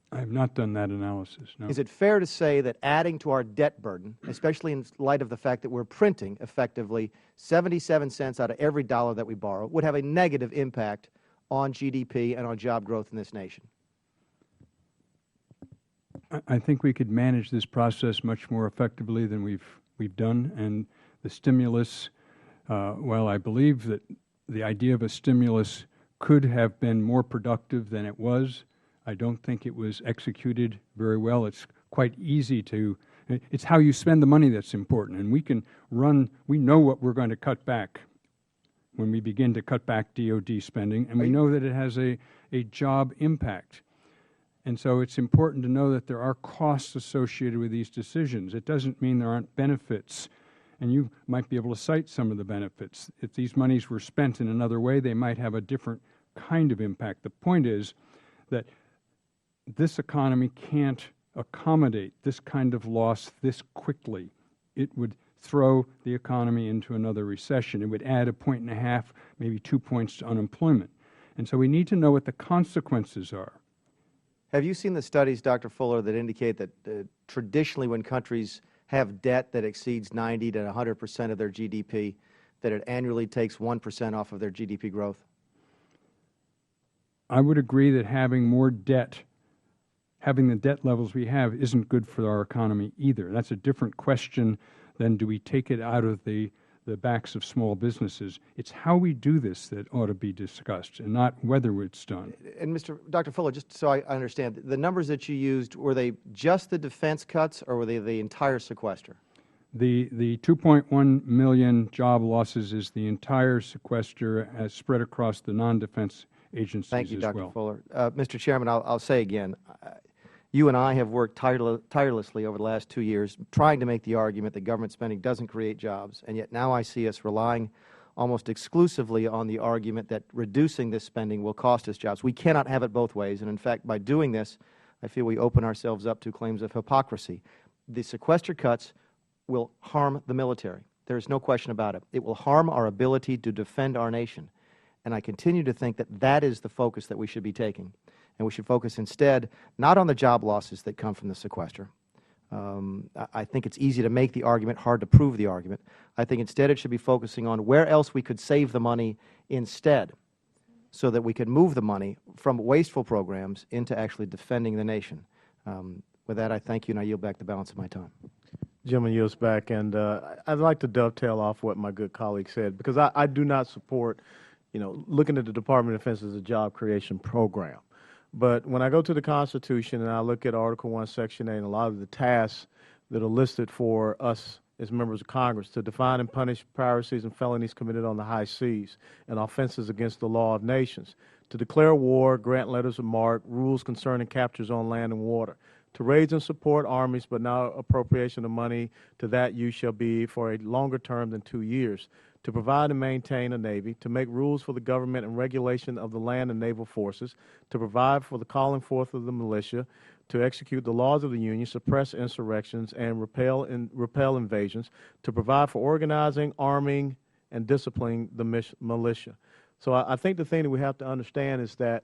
I have not done that analysis, no. Is it fair to say that adding to our debt burden, especially in light of the fact that we're printing effectively 77 cents out of every dollar that we borrow, would have a negative impact on GDP and on job growth in this nation? I think we could manage this process much more effectively than we've done, and the stimulus, while I believe that the idea of a stimulus could have been more productive than it was, I don't think it was executed very well. It's quite easy to, it's how you spend the money that's important, and we know what we're going to cut back when we begin to cut back DOD spending, and we know that it has a job impact. And so it's important to know that there are costs associated with these decisions. It doesn't mean there aren't benefits, and you might be able to cite some of the benefits. If these monies were spent in another way, they might have a different kind of impact. The point is that this economy can't accommodate this kind of loss this quickly. It would throw the economy into another recession. It would add 1.5 points, maybe 2 points to unemployment. And so we need to know what the consequences are. Have you seen the studies, Dr. Fuller, that indicate that traditionally when countries have debt that exceeds 90 to 100% of their GDP, that it annually takes 1% off of their GDP growth? I would agree that having more debt, having the debt levels we have, isn't good for our economy either. That's a different question than do we take it out of the backs of small businesses. It's how we do this that ought to be discussed, and not whether it's done. And Dr. Fuller, just so I understand, the numbers that you used, were they just the defense cuts, or were they the entire sequester? The 2.1 million job losses is the entire sequester as spread across the non-defense agencies. Thank you, Dr. well. Fuller. Mr. Chairman, I'll say again, you and I have worked tirelessly over the last 2 years trying to make the argument that government spending doesn't create jobs, and yet now I see us relying almost exclusively on the argument that reducing this spending will cost us jobs. We cannot have it both ways, and in fact, by doing this, I feel we open ourselves up to claims of hypocrisy. The sequester cuts will harm the military. There is no question about it. It will harm our ability to defend our nation, and I continue to think that that is the focus that we should be taking. And we should focus instead not on the job losses that come from the sequester. I think it's easy to make the argument, hard to prove the argument. I think instead it should be focusing on where else we could save the money instead, so that we could move the money from wasteful programs into actually defending the nation. With that, I thank you, and I yield back the balance of my time. Gentleman yields back, and I'd like to dovetail off what my good colleague said, because I do not support, looking at the Department of Defense as a job creation program. But when I go to the Constitution and I look at Article 1, Section 8, and a lot of the tasks that are listed for us as members of Congress to define and punish piracies and felonies committed on the high seas and offenses against the law of nations, to declare war, grant letters of marque, rules concerning captures on land and water, to raise and support armies, but now appropriation of money to that use shall be for a longer term than 2 years, to provide and maintain a Navy, to make rules for the government and regulation of the land and naval forces, to provide for the calling forth of the militia, to execute the laws of the Union, suppress insurrections, and repel invasions, to provide for organizing, arming, and disciplining the militia. So I think the thing that we have to understand is that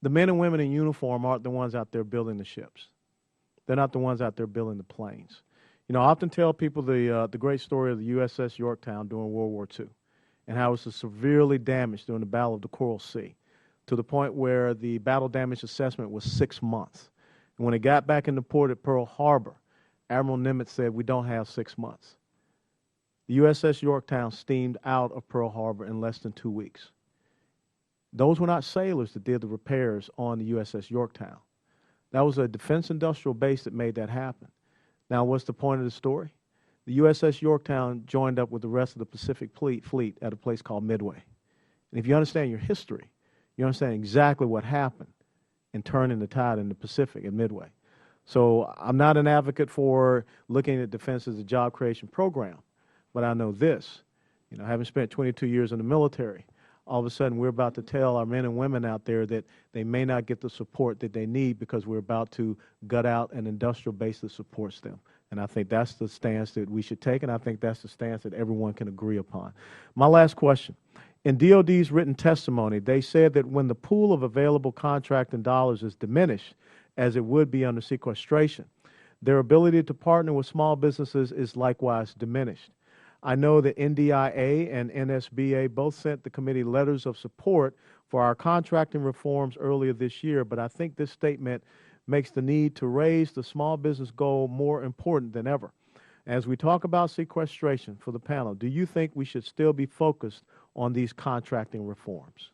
the men and women in uniform aren't the ones out there building the ships. They're not the ones out there building the planes. You know, I often tell people the great story of the USS Yorktown during World War II and how it was severely damaged during the Battle of the Coral Sea, to the point where the battle damage assessment was 6 months. And when it got back into port at Pearl Harbor, Admiral Nimitz said, "We don't have 6 months." The USS Yorktown steamed out of Pearl Harbor in less than 2 weeks. Those were not sailors that did the repairs on the USS Yorktown. That was a defense industrial base that made that happen. Now, what's the point of the story? The USS Yorktown joined up with the rest of the Pacific Fleet at a place called Midway. And if you understand your history, you understand exactly what happened in turning the tide in the Pacific at Midway. So I'm not an advocate for looking at defense as a job creation program, but I know this. You know, having spent 22 years in the military, all of a sudden we're about to tell our men and women out there that they may not get the support that they need because we're about to gut out an industrial base that supports them. And I think that's the stance that we should take, and I think that's the stance that everyone can agree upon. My last question. In DOD's written testimony, they said that when the pool of available contracting dollars is diminished, as it would be under sequestration, their ability to partner with small businesses is likewise diminished. I know that NDIA and NSBA both sent the committee letters of support for our contracting reforms earlier this year, but I think this statement makes the need to raise the small business goal more important than ever. As we talk about sequestration for the panel, do you think we should still be focused on these contracting reforms?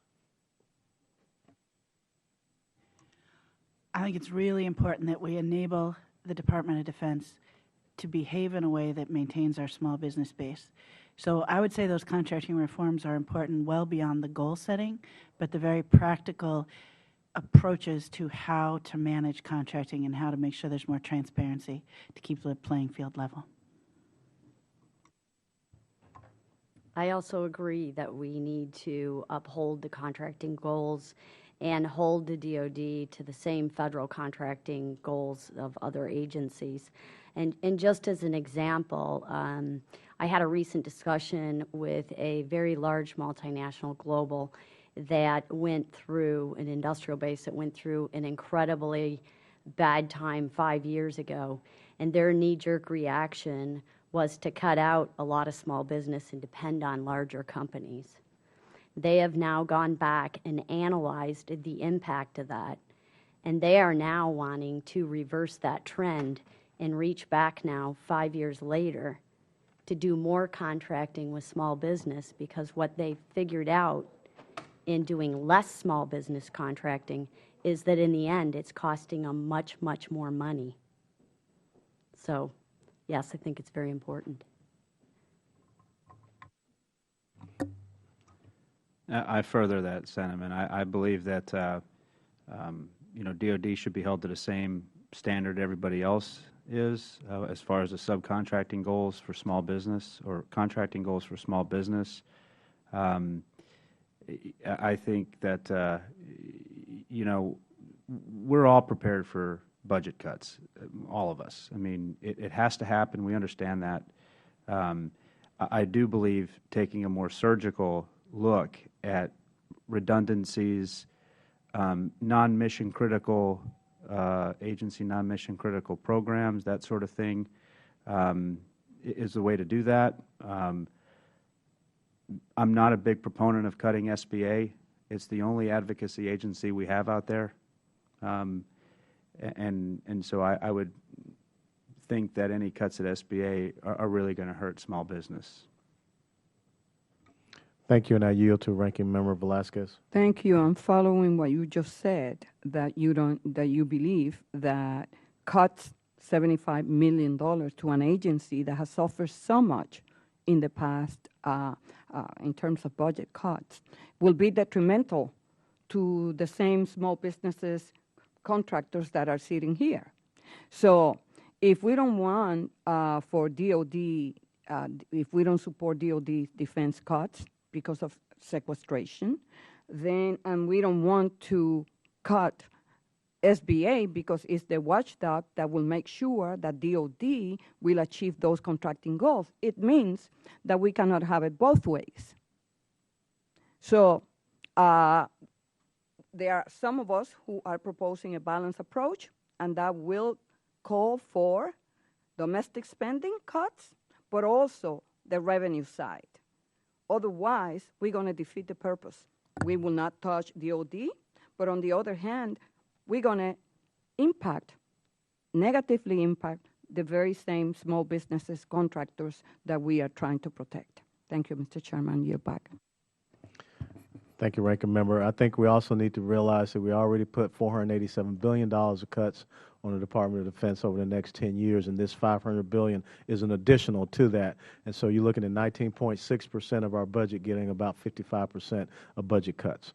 I think it's really important that we enable the Department of Defense to behave in a way that maintains our small business base. So I would say those contracting reforms are important well beyond the goal setting, but the very practical approaches to how to manage contracting and how to make sure there's more transparency to keep the playing field level. I also agree that we need to uphold the contracting goals and hold the DoD to the same federal contracting goals of other agencies. And just as an example, I had a recent discussion with a very large multinational global that went through an industrial base that went through an incredibly bad time 5 years ago, and their knee-jerk reaction was to cut out a lot of small business and depend on larger companies. They have now gone back and analyzed the impact of that, and they are now wanting to reverse that trend and reach back now 5 years later to do more contracting with small business, because what they figured out in doing less small business contracting is that in the end it's costing them much, much more money. So, yes, I think it's very important. I further that sentiment. I believe that you know, DoD should be held to the same standard everybody else is as far as the subcontracting goals for small business or contracting goals for small business. I think that you know, we're all prepared for budget cuts, all of us. I mean, it has to happen. We understand that. I do believe taking a more surgical look at redundancies, non-mission critical agency, non-mission critical programs, that sort of thing, is the way to do that. I'm not a big proponent of cutting SBA. It's the only advocacy agency we have out there. And so I would think that any cuts at SBA are really going to hurt small business. Thank you, and I yield to Ranking Member Velasquez. Thank you. I'm following what you just said, that you believe that cuts $75 million to an agency that has suffered so much in the past in terms of budget cuts will be detrimental to the same small businesses, contractors that are sitting here. So if we don't want for DOD, if we don't support DOD defense cuts because of sequestration, then, and we don't want to cut SBA because it's the watchdog that will make sure that DOD will achieve those contracting goals. It means that we cannot have it both ways. So there are some of us who are proposing a balanced approach, and that will call for domestic spending cuts, but also the revenue side. Otherwise, we're going to defeat the purpose. We will not touch DOD, but on the other hand, we're going to negatively impact the very same small businesses, contractors that we are trying to protect. Thank you, Mr. Chairman. You're back. Thank you, Ranking Member. I think we also need to realize that we already put $487 billion of cuts on the Department of Defense over the next 10 years, and this $500 billion is an additional to that. And so you're looking at 19.6% of our budget getting about 55% of budget cuts.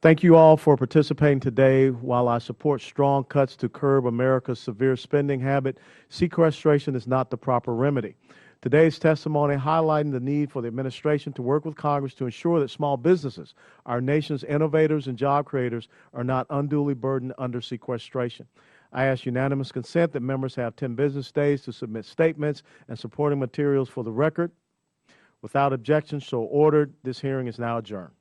Thank you all for participating today. While I support strong cuts to curb America's severe spending habit, sequestration is not the proper remedy. Today's testimony highlighting the need for the administration to work with Congress to ensure that small businesses, our nation's innovators and job creators, are not unduly burdened under sequestration. I ask unanimous consent that members have 10 business days to submit statements and supporting materials for the record. Without objection, so ordered. This hearing is now adjourned.